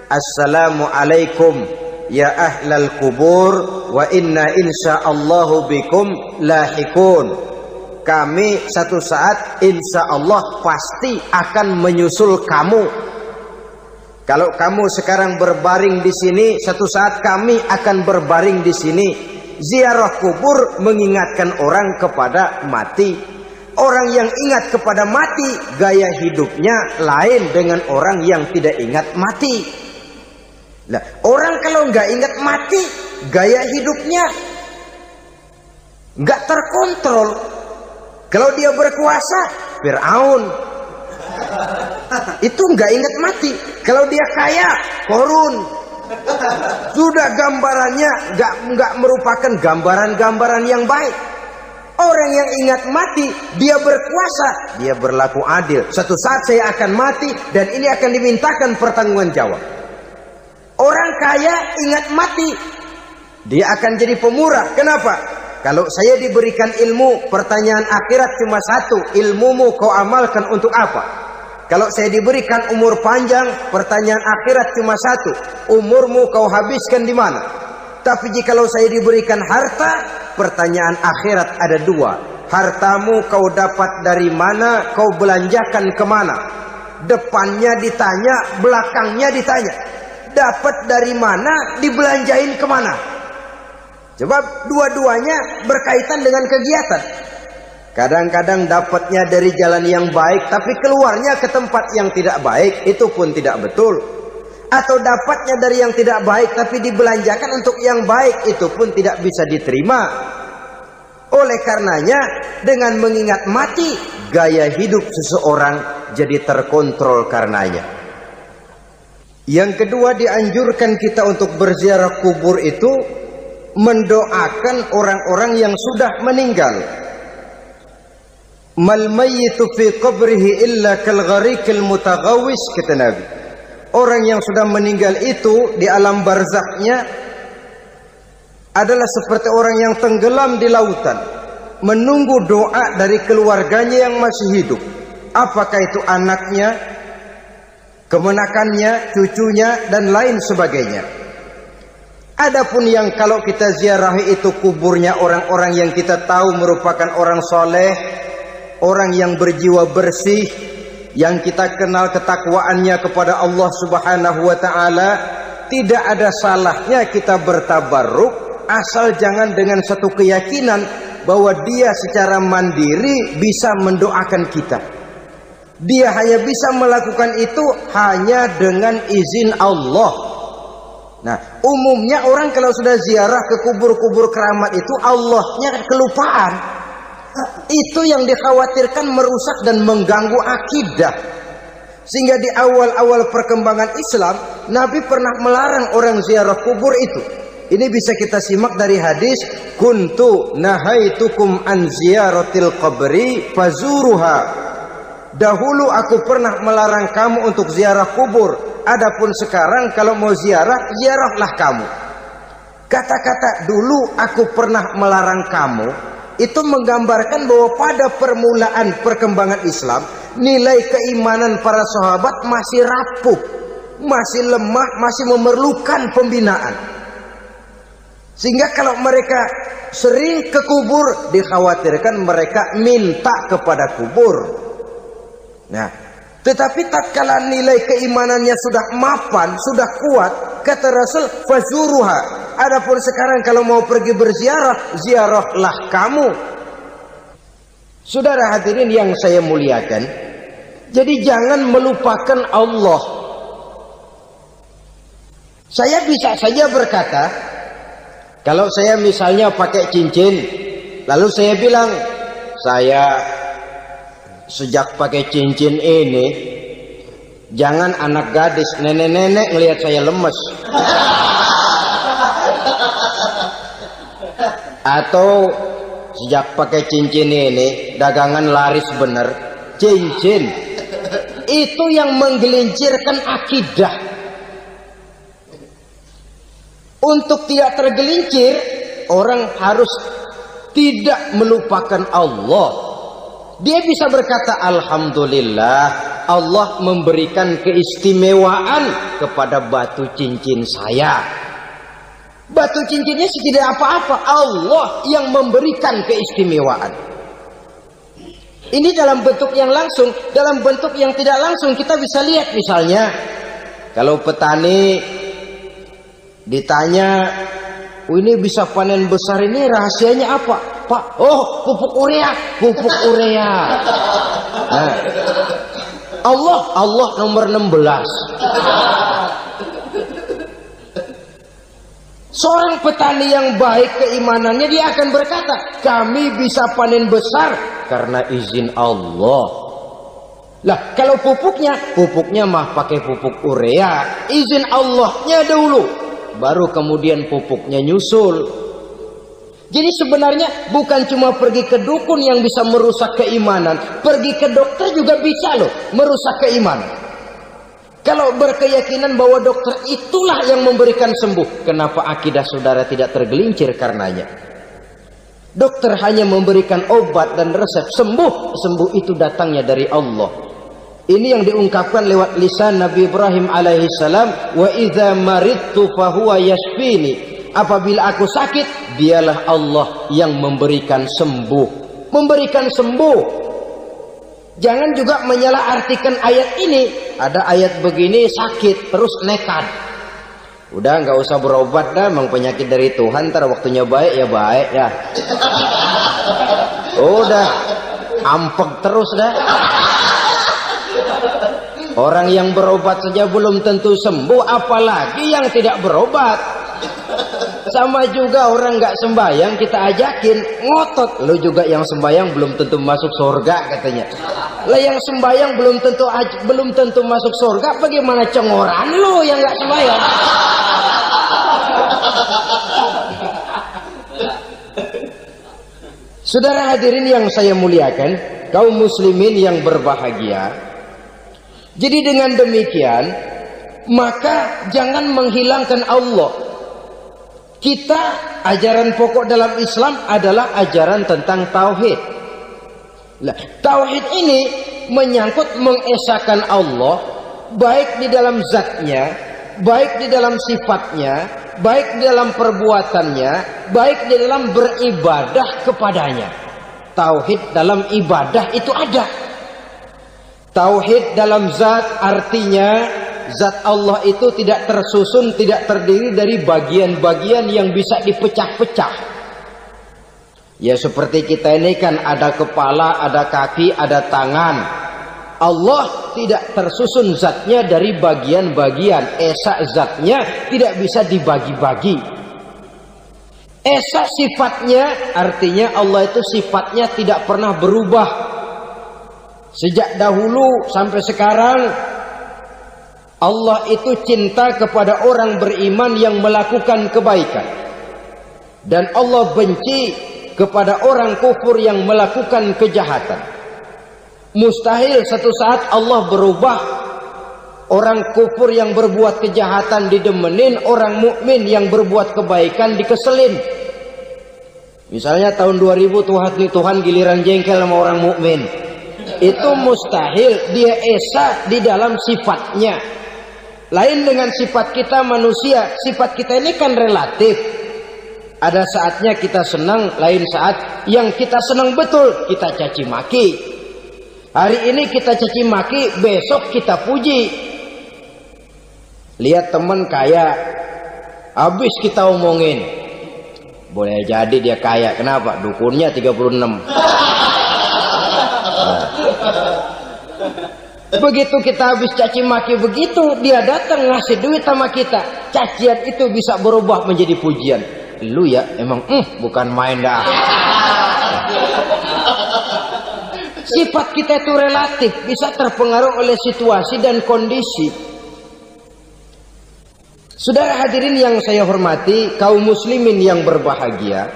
Assalamualaikum ya ahlal kubur wa inna insyaallahu bikum lahikun. Kami satu saat insya Allah pasti akan menyusul kamu. Kalau kamu sekarang berbaring di sini, satu saat kami akan berbaring di sini. Ziarah kubur mengingatkan orang kepada mati. Orang yang ingat kepada mati, gaya hidupnya lain dengan orang yang tidak ingat mati. Nah, orang kalau nggak ingat mati, gaya hidupnya nggak terkontrol. Kalau dia berkuasa, Fir'aun. Itu nggak ingat mati. Kalau dia kaya, Korun. Sudah gambarannya nggak merupakan gambaran-gambaran yang baik. Orang yang ingat mati, dia berkuasa, dia berlaku adil. Suatu saat saya akan mati dan ini akan dimintakan pertanggungan jawab. Orang kaya ingat mati, dia akan jadi pemurah. Kenapa? Kalau saya diberikan ilmu, pertanyaan akhirat cuma satu, ilmumu kau amalkan untuk apa? Kalau saya diberikan umur panjang, pertanyaan akhirat cuma satu, umurmu kau habiskan di mana? Tapi jikalau saya diberikan harta, pertanyaan akhirat ada dua, hartamu kau dapat dari mana, kau belanjakan kemana? Depannya ditanya, belakangnya ditanya, dapat dari mana, dibelanjain kemana? Sebab dua-duanya berkaitan dengan kegiatan. Kadang-kadang dapatnya dari jalan yang baik, tapi keluarnya ke tempat yang tidak baik, itu pun tidak betul. Atau dapatnya dari yang tidak baik, tapi dibelanjakan untuk yang baik, itu pun tidak bisa diterima. Oleh karenanya, dengan mengingat mati, gaya hidup seseorang jadi terkontrol karenanya. Yang kedua, dianjurkan kita untuk berziarah kubur itu mendoakan orang-orang yang sudah meninggal. Mal mayyitu fi qabrihi illa kal gharikil mutaghawis, kata Nabi. Orang yang sudah meninggal itu di alam barzakhnya adalah seperti orang yang tenggelam di lautan. menunggu doa dari keluarganya yang masih hidup. Apakah itu anaknya, kemenakannya, cucunya, dan lain sebagainya. Adapun yang kalau kita ziarahi itu kuburnya orang-orang yang kita tahu merupakan orang soleh, orang yang berjiwa bersih, yang kita kenal ketakwaannya kepada Allah Subhanahu wa ta'ala, tidak ada salahnya kita bertabarruk, asal jangan dengan satu keyakinan bahwa dia secara mandiri bisa mendoakan kita. Dia hanya bisa melakukan itu hanya dengan izin Allah. Nah, umumnya orang kalau sudah ziarah ke kubur-kubur keramat itu Allahnya kelupaan. Itu yang dikhawatirkan merusak dan mengganggu akidah. Sehingga di awal-awal perkembangan Islam, Nabi pernah melarang orang ziarah kubur itu. Ini bisa kita simak dari hadis, kuntu nahaitukum an ziyaratil qabri fazuruha. Dahulu aku pernah melarang kamu untuk ziarah kubur. Adapun sekarang kalau mau ziarah, ziarahlah kamu. Kata-kata dulu aku pernah melarang kamu itu menggambarkan bahwa pada permulaan perkembangan Islam, nilai keimanan para sahabat masih rapuh, masih lemah, masih memerlukan pembinaan. Sehingga kalau mereka sering ke kubur, dikhawatirkan mereka minta kepada kubur. Nah, tetapi tatkala nilai keimanannya sudah mapan, sudah kuat, kata Rasul, fazuruha. Adapun sekarang kalau mau pergi berziarah, ziarahlah kamu. Saudara hadirin yang saya muliakan, jadi jangan melupakan Allah. Saya bisa saja berkata, kalau saya misalnya pakai cincin, lalu saya bilang, saya sejak pakai cincin ini, jangan anak gadis, nenek-nenek ngelihat saya lemes. Atau sejak pakai cincin ini, dagangan laris bener. Cincin itu yang menggelincirkan akidah. Untuk tidak tergelincir, orang harus tidak melupakan Allah. Dia bisa berkata, alhamdulillah, Allah memberikan keistimewaan kepada batu cincin saya. Batu cincinnya tidak apa-apa, Allah yang memberikan keistimewaan. Ini dalam bentuk yang langsung. Dalam bentuk yang tidak langsung kita bisa lihat, misalnya kalau petani ditanya, ini bisa panen besar ini rahasianya apa, Pak? Oh, pupuk urea, pupuk urea. Nah, Allah nomor 16. Seorang petani yang baik keimanannya, dia akan berkata, kami bisa panen besar karena izin Allah. Lah, kalau pupuknya mah pakai pupuk urea, izin Allahnya dulu, baru kemudian pupuknya nyusul. Jadi sebenarnya bukan cuma pergi ke dukun yang bisa merusak keimanan, pergi ke dokter juga bisa loh merusak keimanan. Kalau berkeyakinan bahwa dokter itulah yang memberikan sembuh, kenapa akidah saudara tidak tergelincir karenanya? Dokter hanya memberikan obat dan resep, sembuh itu datangnya dari Allah. Ini yang diungkapkan lewat lisan Nabi Ibrahim alaihissalam, wa idza maridtu fahuwa yashfini. Apabila aku sakit, dialah Allah yang memberikan sembuh. Memberikan sembuh. Jangan juga menyalahartikan ayat ini. Ada ayat begini sakit, terus nekat. Udah nggak usah berobat dah, emang penyakit dari Tuhan, ntar waktunya baik ya baik ya. Udah, ampek terus dah. Orang yang berobat saja belum tentu sembuh, apalagi yang tidak berobat. Sama juga orang nggak sembahyang kita ajakin ngotot, lu juga yang sembahyang belum tentu masuk surga katanya. Lah yang sembahyang belum tentu masuk surga, bagaimana cengoran lu yang nggak sembahyang? Saudara hadirin yang saya muliakan, kaum muslimin yang berbahagia. Jadi dengan demikian, maka jangan menghilangkan Allah. Kita ajaran pokok dalam Islam adalah ajaran tentang tauhid. Nah, tauhid ini menyangkut mengesahkan Allah, baik di dalam zatnya, baik di dalam sifatnya, baik di dalam perbuatannya, baik di dalam beribadah kepadanya. Tauhid dalam ibadah itu ada. Tauhid dalam zat artinya zat Allah itu tidak tersusun, tidak terdiri dari bagian-bagian yang bisa dipecah-pecah. Ya seperti kita ini kan ada kepala, ada kaki, ada tangan. Allah tidak tersusun zatnya dari bagian-bagian. Esa zatnya tidak bisa dibagi-bagi. Esa sifatnya artinya Allah itu sifatnya tidak pernah berubah. Sejak dahulu sampai sekarang Allah itu cinta kepada orang beriman yang melakukan kebaikan. Dan Allah benci kepada orang kufur yang melakukan kejahatan. Mustahil satu saat Allah berubah. Orang kufur yang berbuat kejahatan didemenin, orang mukmin yang berbuat kebaikan dikeselin. Misalnya tahun 2000 Tuhan giliran jengkel sama orang mukmin. Itu mustahil, dia esa di dalam sifatnya. Lain dengan sifat kita manusia. Sifat kita ini kan relatif. Ada saatnya kita senang, lain saat yang kita senang betul kita caci maki. Hari ini kita caci maki, besok kita puji. Lihat teman kaya, habis kita omongin. Boleh jadi dia kaya, kenapa? Dukunnya 36. Nah. Begitu kita habis caci maki begitu, dia datang ngasih duit sama kita. Cacian itu bisa berubah menjadi pujian. Lu ya emang bukan main dah. Sifat kita itu relatif, bisa terpengaruh oleh situasi dan kondisi. Saudara hadirin yang saya hormati, kaum muslimin yang berbahagia,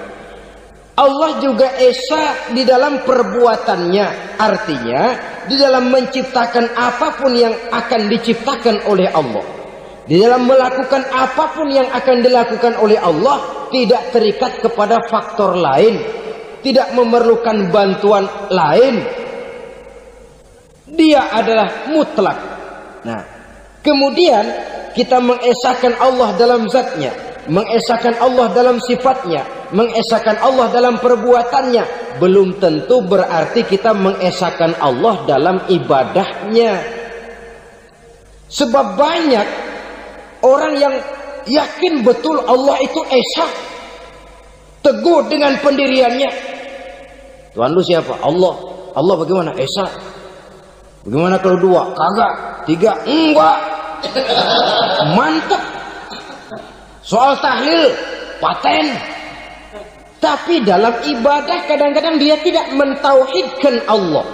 Allah juga esa di dalam perbuatannya. Artinya di dalam menciptakan apapun yang akan diciptakan oleh Allah, di dalam melakukan apapun yang akan dilakukan oleh Allah, tidak terikat kepada faktor lain, tidak memerlukan bantuan lain. Dia adalah mutlak. Nah, kemudian kita mengesahkan Allah dalam zatnya, mengesahkan Allah dalam sifatnya, mengesahkan Allah dalam perbuatannya. Belum tentu berarti kita mengesahkan Allah dalam ibadahnya. Sebab banyak orang yang yakin betul Allah itu esa, teguh dengan pendiriannya. Tuhan lu siapa? Allah. Allah bagaimana? Esa. Bagaimana kalau dua? Kagak. Tiga? Enggak. Mantap. Soal tahlil paten. Tapi dalam ibadah kadang-kadang dia tidak mentauhidkan Allah.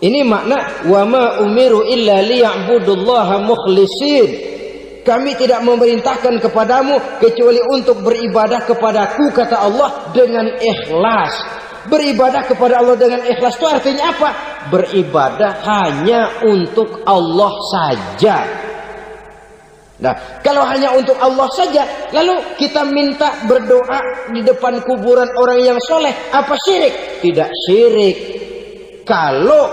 Ini makna wa ma umiru illa liya'budullaha mukhlisin. Kami tidak memerintahkan kepadamu kecuali untuk beribadah kepadaku, kata Allah, dengan ikhlas. Beribadah kepada Allah dengan ikhlas itu artinya apa? Beribadah hanya untuk Allah saja. Nah, kalau hanya untuk Allah saja, lalu kita minta berdoa di depan kuburan orang yang soleh, apa syirik? Tidak syirik. Kalau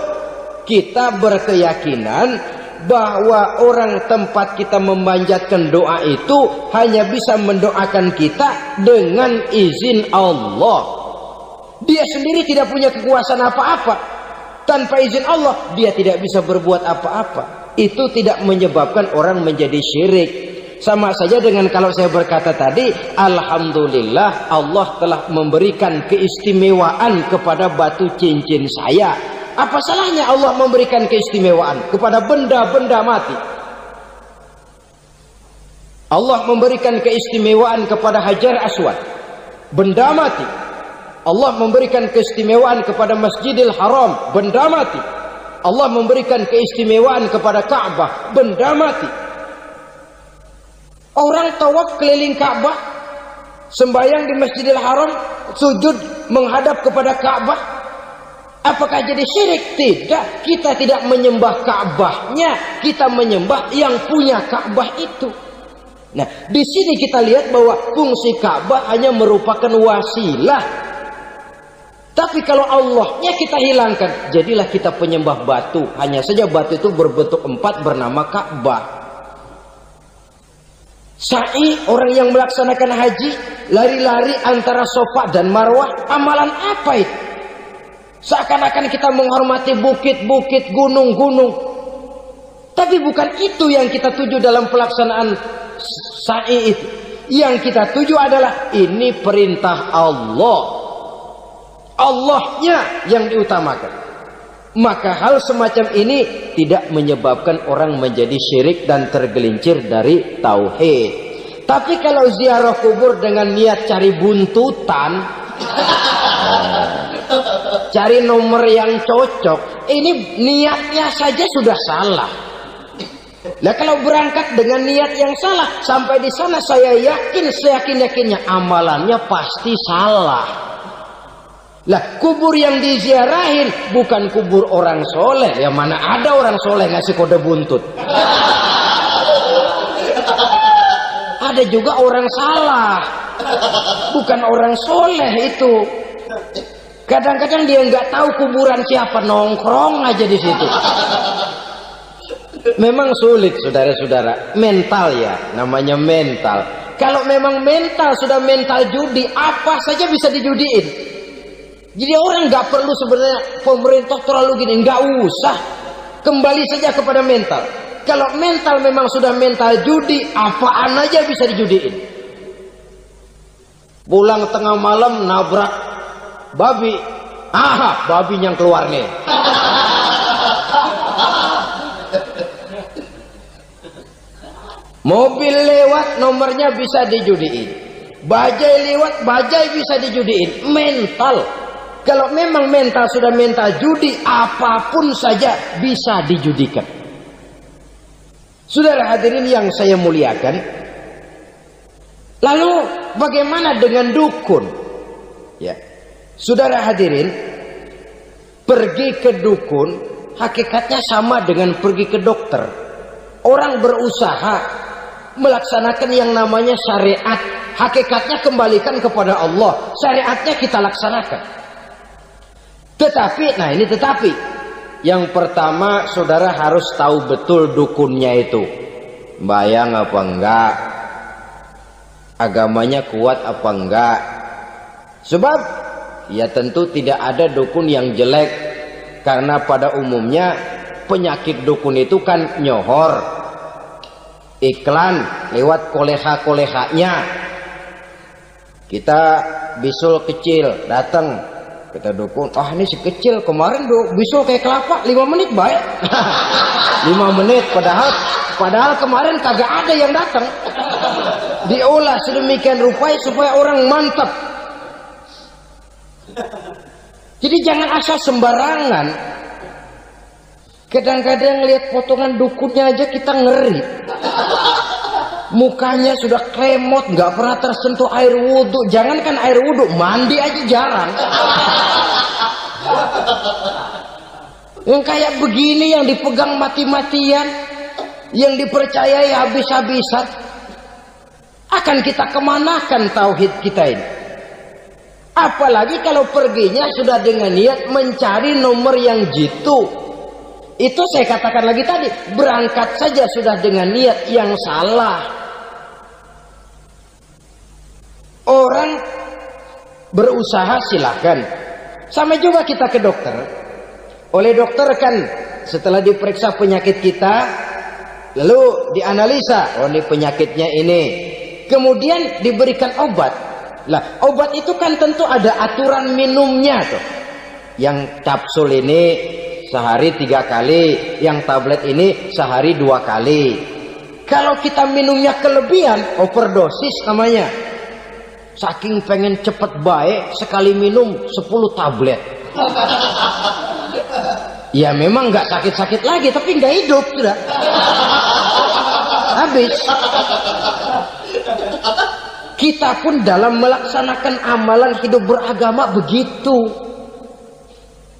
kita berkeyakinan bahwa orang tempat kita memanjatkan doa itu hanya bisa mendoakan kita dengan izin Allah. Dia sendiri tidak punya kekuasaan apa-apa. Tanpa izin Allah dia tidak bisa berbuat apa-apa. Itu tidak menyebabkan orang menjadi syirik. Sama saja dengan kalau saya berkata tadi, alhamdulillah Allah telah memberikan keistimewaan kepada batu cincin saya. Apa salahnya Allah memberikan keistimewaan kepada benda-benda mati? Allah memberikan keistimewaan kepada Hajar Aswad, benda mati. Allah memberikan keistimewaan kepada Masjidil Haram, benda mati. Allah memberikan keistimewaan kepada Ka'bah, benda mati. Orang tawaf keliling Ka'bah, sembahyang di Masjidil Haram, sujud menghadap kepada Ka'bah. Apakah jadi syirik? Tidak. Kita tidak menyembah Ka'bahnya, kita menyembah yang punya Ka'bah itu. Nah, di sini kita lihat bahwa fungsi Ka'bah hanya merupakan wasilah. Tapi kalau Allahnya kita hilangkan, jadilah kita penyembah batu. Hanya saja batu itu berbentuk 4 bernama Ka'bah. Sa'i, orang yang melaksanakan haji, lari-lari antara Safa dan Marwah, amalan apa itu? Seakan-akan kita menghormati bukit-bukit, gunung-gunung. Tapi bukan itu yang kita tuju dalam pelaksanaan sa'i itu. Yang kita tuju adalah ini perintah Allah. Allahnya yang diutamakan. Maka hal semacam ini tidak menyebabkan orang menjadi syirik dan tergelincir dari tauhid. Tapi kalau ziarah kubur dengan niat cari buntutan, cari nomor yang cocok, ini niatnya saja sudah salah. Nah, kalau berangkat dengan niat yang salah, sampai di sana saya yakin, seyakin-yakinnya amalannya pasti salah. Lah, kubur yang diziarahin bukan kubur orang soleh. Ya mana ada orang soleh ngasih kode buntut. Ada juga orang salah, bukan orang soleh itu. Kadang-kadang dia nggak tahu kuburan siapa, nongkrong aja di situ. Memang sulit, saudara-saudara. Mental ya, namanya mental. Kalau memang mental sudah mental judi, apa saja bisa dijudiin. Jadi orang nggak perlu sebenarnya pemerintah terlalu gini, nggak usah. Kembali saja kepada mental. Kalau mental memang sudah mental judi, apaan aja bisa dijudiin. Pulang tengah malam nabrak babi, babi yang keluar nih. Mobil lewat, nomornya bisa dijudiin. Bajai lewat, bajai bisa dijudiin. Mental. Kalau memang mental sudah mental judi, apapun saja bisa dijudikan. Saudara hadirin yang saya muliakan, lalu bagaimana dengan dukun? Ya, saudara hadirin, pergi ke dukun hakikatnya sama dengan pergi ke dokter. Orang berusaha melaksanakan yang namanya syariat, hakikatnya kembalikan kepada Allah. Syariatnya kita laksanakan. Tetapi, nah ini tetapi, yang pertama saudara harus tahu betul dukunnya itu bayang apa enggak, agamanya kuat apa enggak. Sebab ya tentu tidak ada dukun yang jelek, karena pada umumnya penyakit dukun itu kan nyohor, iklan lewat koleha-kolehanya. Kita bisul kecil datang, kita dukun, ini si kecil kemarin bisul kayak kelapa 5 menit baik. 5 menit padahal kemarin kagak ada yang datang. Diolah sedemikian rupa supaya orang mantap. Jadi jangan asal sembarangan. Kadang-kadang lihat potongan dukunnya aja kita ngeri. Mukanya sudah kremot, nggak pernah tersentuh air wudhu. Jangankan air wudhu, mandi aja jarang. Yang kayak begini yang dipegang mati-matian, yang dipercayai habis-habisan, akan kita kemanakan tauhid kita ini? Apalagi kalau perginya sudah dengan niat mencari nomor yang jitu. Itu saya katakan lagi tadi, berangkat saja sudah dengan niat yang salah. Orang berusaha silahkan. Sama juga kita ke dokter. Oleh dokter kan setelah diperiksa penyakit kita, lalu dianalisa, oh ini penyakitnya ini. Kemudian diberikan obat. Lah, obat itu kan tentu ada aturan minumnya tuh. Yang kapsul ini sehari 3 kali, yang tablet ini sehari 2 kali. Kalau kita minumnya kelebihan, overdosis namanya. Saking pengen cepet baik, sekali minum 10 tablet. Ya memang nggak sakit-sakit lagi, tapi nggak hidup sudah. Habis. Kita pun dalam melaksanakan amalan hidup beragama begitu.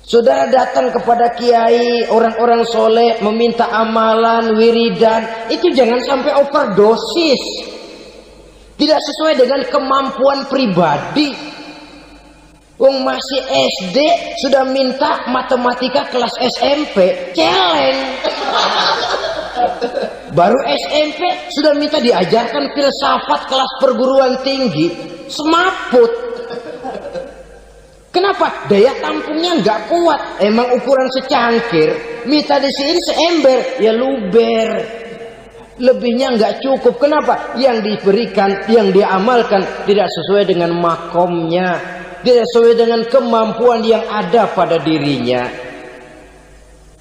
Saudara datang kepada kiai, orang-orang soleh, meminta amalan, wiridan, itu jangan sampai overdosis. Tidak sesuai dengan kemampuan pribadi. Wong masih SD sudah minta matematika kelas SMP, celeng. Baru SMP sudah minta diajarkan filsafat kelas perguruan tinggi, semaput. Kenapa? Daya tampungnya nggak kuat. Emang ukuran secangkir, minta di sini seember, ya luber. Lebihnya nggak cukup. Kenapa? Yang diberikan, yang diamalkan tidak sesuai dengan makomnya, tidak sesuai dengan kemampuan yang ada pada dirinya.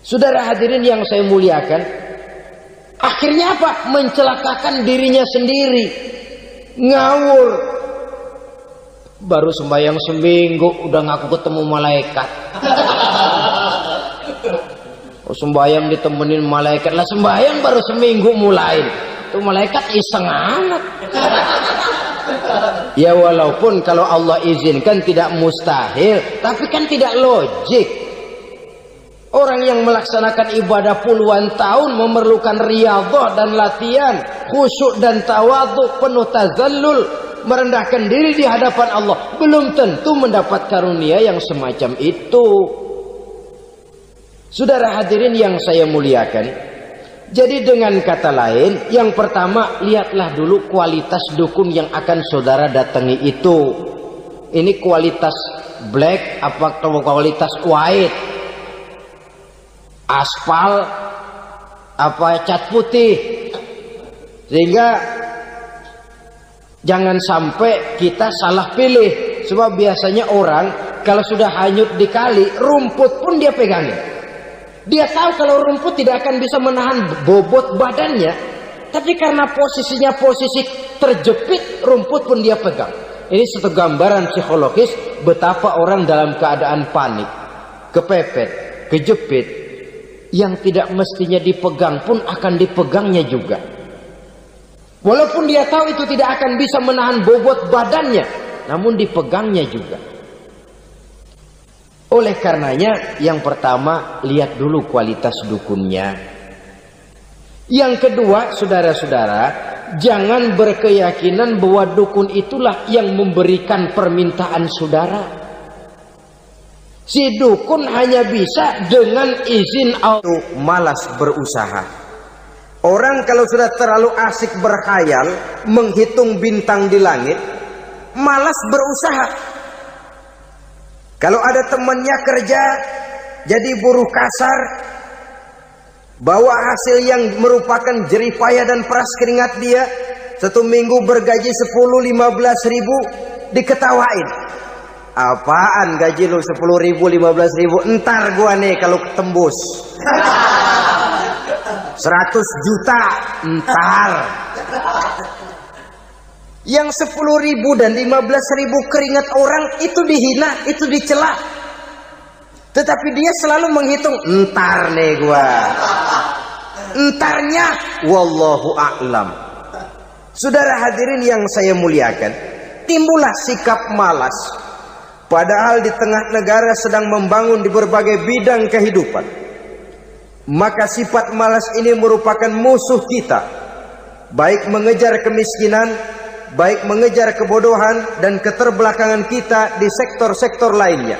Saudara hadirin yang saya muliakan, akhirnya apa? Mencelakakan dirinya sendiri, ngawur. Baru sembahyang seminggu udah ngaku ketemu malaikat. Sembahyang ditemenin malaikat lah, sembahyang baru seminggu mulai tuh malaikat iseng amat. Ya walaupun kalau Allah izinkan tidak mustahil, tapi kan tidak logik. Orang yang melaksanakan ibadah puluhan tahun memerlukan riyadhah dan latihan, khusyuk dan tawadhu, penuh tazallul, merendahkan diri di hadapan Allah, belum tentu mendapat karunia yang semacam itu. Saudara hadirin yang saya muliakan, jadi dengan kata lain, yang pertama, lihatlah dulu kualitas dukun yang akan saudara datangi itu. Ini kualitas black apa kualitas white, aspal apa cat putih. Sehingga jangan sampai kita salah pilih. Sebab biasanya orang kalau sudah hanyut di kali, rumput pun dia pegangin. Dia tahu kalau rumput tidak akan bisa menahan bobot badannya, tapi karena posisinya posisi terjepit, rumput pun dia pegang. Ini satu gambaran psikologis betapa orang dalam keadaan panik, kepepet, kejepit, yang tidak mestinya dipegang pun akan dipegangnya juga. Walaupun dia tahu itu tidak akan bisa menahan bobot badannya, namun dipegangnya juga. Oleh karenanya, yang pertama, lihat dulu kualitas dukunnya. Yang kedua, saudara-saudara, jangan berkeyakinan bahwa dukun itulah yang memberikan permintaan saudara. Si dukun hanya bisa dengan izin Allah. Malas berusaha. Orang kalau sudah terlalu asik berkhayal, menghitung bintang di langit, malas berusaha. Kalau ada temannya kerja jadi buruh kasar, bawa hasil yang merupakan jeripaya dan peras keringat dia, satu minggu bergaji 10-15 ribu, diketawain. Apaan gaji lu 10 ribu 15 ribu? Entar gua nih kalau tembus 100 juta entar. Yang 10.000 dan 15.000 keringat orang itu dihina, itu dicela. Tetapi dia selalu menghitung, entar nih gua. Entarnya wallahu a'lam. Saudara hadirin yang saya muliakan, timbullah sikap malas. Padahal di tengah negara sedang membangun di berbagai bidang kehidupan. Maka sifat malas ini merupakan musuh kita. Baik mengejar kemiskinan, baik mengejar kebodohan dan keterbelakangan kita di sektor-sektor lainnya.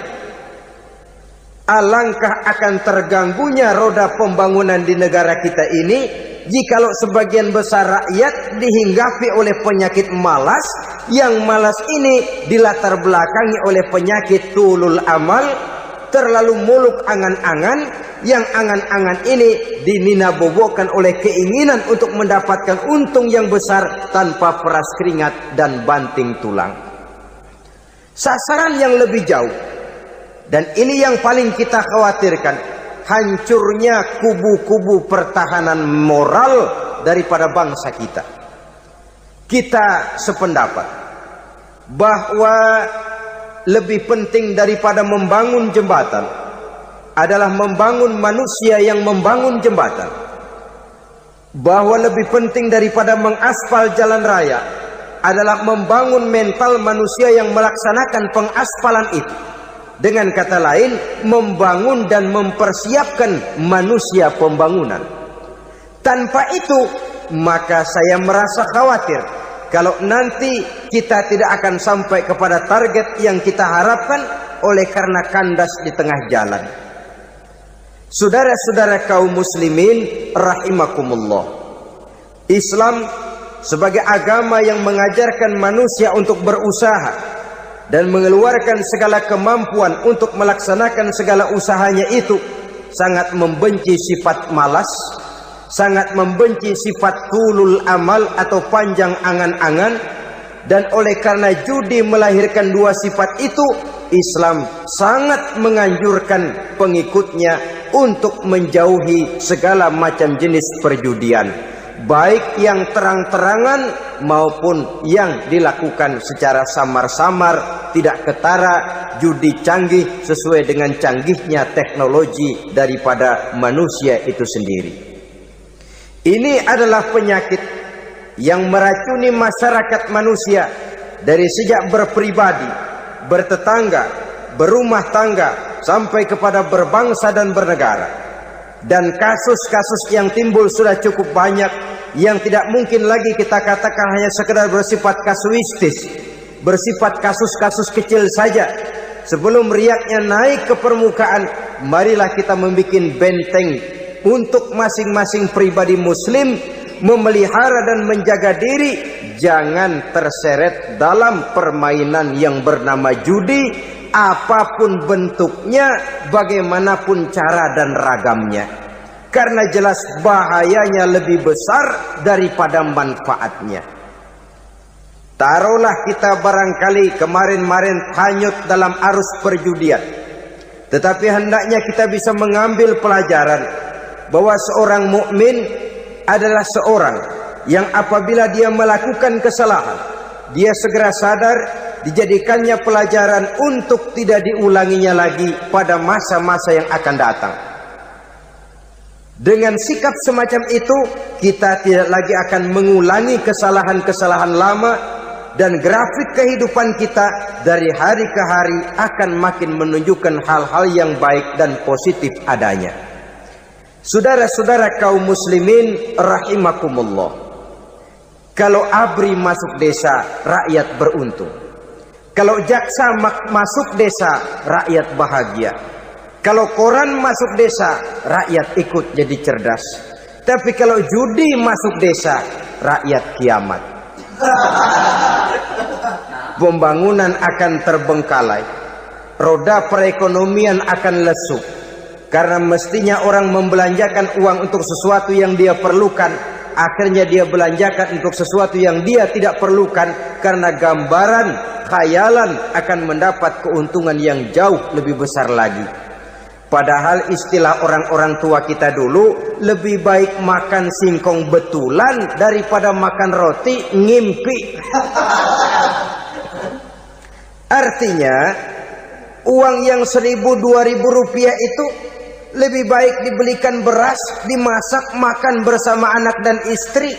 Alangkah akan terganggunya roda pembangunan di negara kita ini jikalau sebagian besar rakyat dihinggapi oleh penyakit malas, yang malas ini dilatar belakangi oleh penyakit tulul amal, terlalu muluk angan-angan, yang angan-angan ini dininabobokan oleh keinginan untuk mendapatkan untung yang besar tanpa peras keringat dan banting tulang. Sasaran yang lebih jauh, dan ini yang paling kita khawatirkan, hancurnya kubu-kubu pertahanan moral daripada bangsa kita. Kita sependapat bahwa lebih penting daripada membangun jembatan adalah membangun manusia yang membangun jembatan. Bahwa lebih penting daripada mengaspal jalan raya adalah membangun mental manusia yang melaksanakan pengaspalan itu. Dengan kata lain, membangun dan mempersiapkan manusia pembangunan. Tanpa itu, maka saya merasa khawatir kalau nanti kita tidak akan sampai kepada target yang kita harapkan oleh karena kandas di tengah jalan. Saudara-saudara kaum muslimin rahimakumullah, Islam sebagai agama yang mengajarkan manusia untuk berusaha dan mengeluarkan segala kemampuan untuk melaksanakan segala usahanya itu, sangat membenci sifat malas, sangat membenci sifat tulul amal atau panjang angan-angan. Dan oleh karena judi melahirkan dua sifat itu, Islam sangat menganjurkan pengikutnya untuk menjauhi segala macam jenis perjudian, baik yang terang-terangan maupun yang dilakukan secara samar-samar, tidak ketara, judi canggih sesuai dengan canggihnya teknologi daripada manusia itu sendiri. Ini adalah penyakit yang meracuni masyarakat manusia dari sejak berpribadi, bertetangga, berumah tangga, sampai kepada berbangsa dan bernegara. Dan kasus-kasus yang timbul sudah cukup banyak, yang tidak mungkin lagi kita katakan hanya sekedar bersifat kasuistis, bersifat kasus-kasus kecil saja. Sebelum riaknya naik ke permukaan, marilah kita membuat benteng untuk masing-masing pribadi muslim memelihara dan menjaga diri, jangan terseret dalam permainan yang bernama judi, apapun bentuknya, bagaimanapun cara dan ragamnya. Karena jelas bahayanya lebih besar daripada manfaatnya. Taruhlah kita barangkali kemarin-marin hanyut dalam arus perjudian, tetapi hendaknya kita bisa mengambil pelajaran bahwa seorang mukmin adalah seorang yang apabila dia melakukan kesalahan, dia segera sadar, dijadikannya pelajaran untuk tidak diulanginya lagi pada masa-masa yang akan datang. Dengan sikap semacam itu, kita tidak lagi akan mengulangi kesalahan-kesalahan lama, dan grafik kehidupan kita dari hari ke hari akan makin menunjukkan hal-hal yang baik dan positif adanya. Saudara-saudara kaum muslimin rahimakumullah, kalau ABRI masuk desa, rakyat beruntung. Kalau jaksa masuk desa, rakyat bahagia. Kalau koran masuk desa, rakyat ikut jadi cerdas. Tapi kalau judi masuk desa, rakyat kiamat. Pembangunan akan terbengkalai, roda perekonomian akan lesu. Karena mestinya orang membelanjakan uang untuk sesuatu yang dia perlukan, akhirnya dia belanjakan untuk sesuatu yang dia tidak perlukan, karena gambaran, khayalan akan mendapat keuntungan yang jauh lebih besar lagi. Padahal istilah orang-orang tua kita dulu, lebih baik makan singkong betulan daripada makan roti ngimpi. Artinya uang yang 1.000-2.000 rupiah itu lebih baik dibelikan beras, dimasak, makan bersama anak dan istri,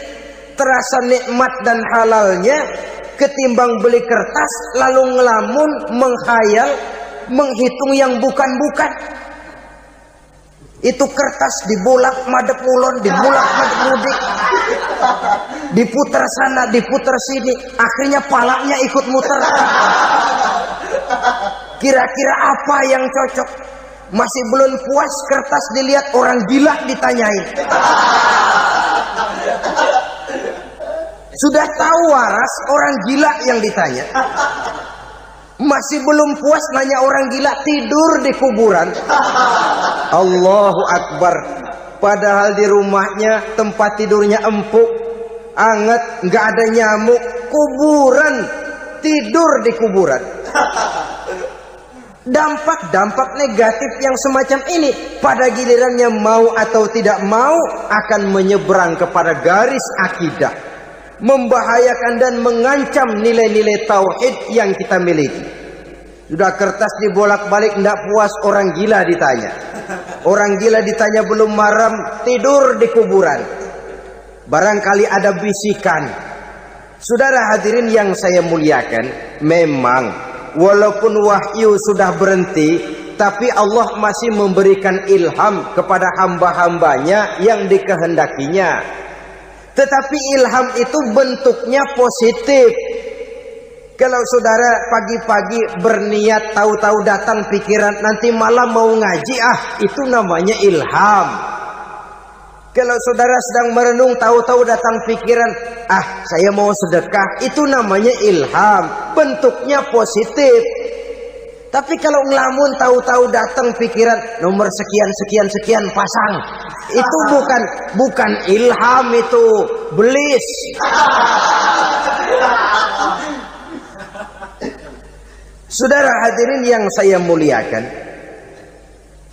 terasa nikmat dan halalnya, ketimbang beli kertas lalu ngelamun, menghayal, menghitung yang bukan-bukan. Itu kertas dibolak madep ulon, dibolak madep mudik, diputer sana, diputer sini, akhirnya palanya ikut muter. Kira-kira apa yang cocok? Masih belum puas, kertas dilihat, orang gila ditanyain. Sudah tahu waras, orang gila yang ditanya. Masih belum puas, nanya orang gila, tidur di kuburan. Allahu Akbar. Padahal di rumahnya tempat tidurnya empuk, anget, nggak ada nyamuk. Kuburan, tidur di kuburan. Dampak-dampak negatif yang semacam ini pada gilirannya mau atau tidak mau akan menyeberang kepada garis akidah, membahayakan dan mengancam nilai-nilai tauhid yang kita miliki. Sudah kertas dibolak-balik, tidak puas, orang gila ditanya. Orang gila ditanya belum maram, tidur di kuburan. Barangkali ada bisikan. Saudara hadirin yang saya muliakan, memang walaupun wahyu sudah berhenti, tapi Allah masih memberikan ilham kepada hamba-hambanya yang dikehendakinya. Tetapi ilham itu bentuknya positif. Kalau saudara pagi-pagi berniat, tahu-tahu datang pikiran nanti malam mau ngaji, itu namanya ilham. Kalau saudara sedang merenung, tahu-tahu datang pikiran, saya mau sedekah, itu namanya ilham, bentuknya positif. Tapi kalau ngelamun, tahu-tahu datang pikiran nomor sekian sekian sekian pasang, itu bukan ilham, itu belis. Saudara hadirin yang saya muliakan,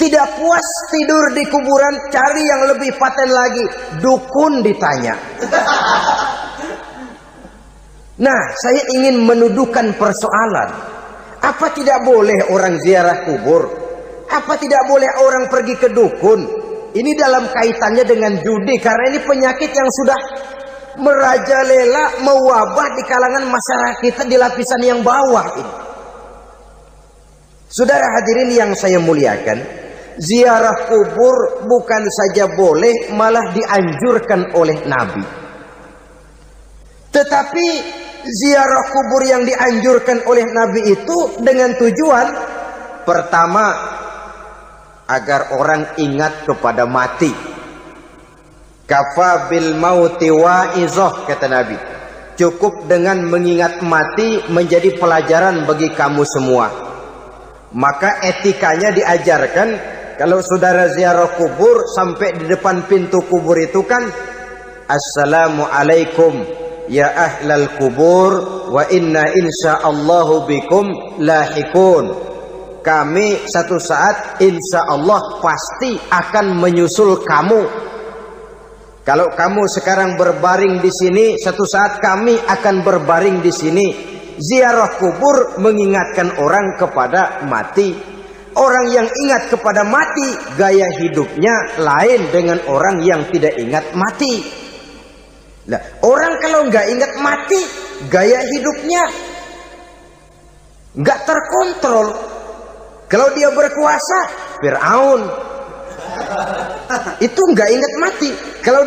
tidak puas tidur di kuburan, cari yang lebih paten lagi, dukun ditanya. Nah, saya ingin menuduhkan persoalan. Apa tidak boleh orang ziarah kubur? Apa tidak boleh orang pergi ke dukun? Ini dalam kaitannya dengan judi, karena ini penyakit yang sudah merajalela, mewabah di kalangan masyarakat kita di lapisan yang bawah ini. Saudara hadirin yang saya muliakan, ziarah kubur bukan saja boleh, malah dianjurkan oleh Nabi. Tetapi ziarah kubur yang dianjurkan oleh Nabi itu dengan tujuan pertama, agar orang ingat kepada mati. Kafa bil mauti wa'izah, kata Nabi. Cukup dengan mengingat mati menjadi pelajaran bagi kamu semua. Maka etikanya diajarkan, kalau saudara ziarah kubur, sampai di depan pintu kubur itu kan, Assalamualaikum ya ahlal kubur wa inna insyaallahu bikum lahikun. Kami satu saat insya Allah pasti akan menyusul kamu. Kalau kamu sekarang berbaring di sini, satu saat kami akan berbaring di sini. Ziarah kubur mengingatkan orang kepada mati. Orang yang ingat kepada mati, gaya hidupnya lain dengan orang yang tidak ingat mati. Nah, orang kalau nggak ingat mati, gaya hidupnya nggak terkontrol. Kalau dia berkuasa, Fir'aun itu nggak ingat mati. Kalau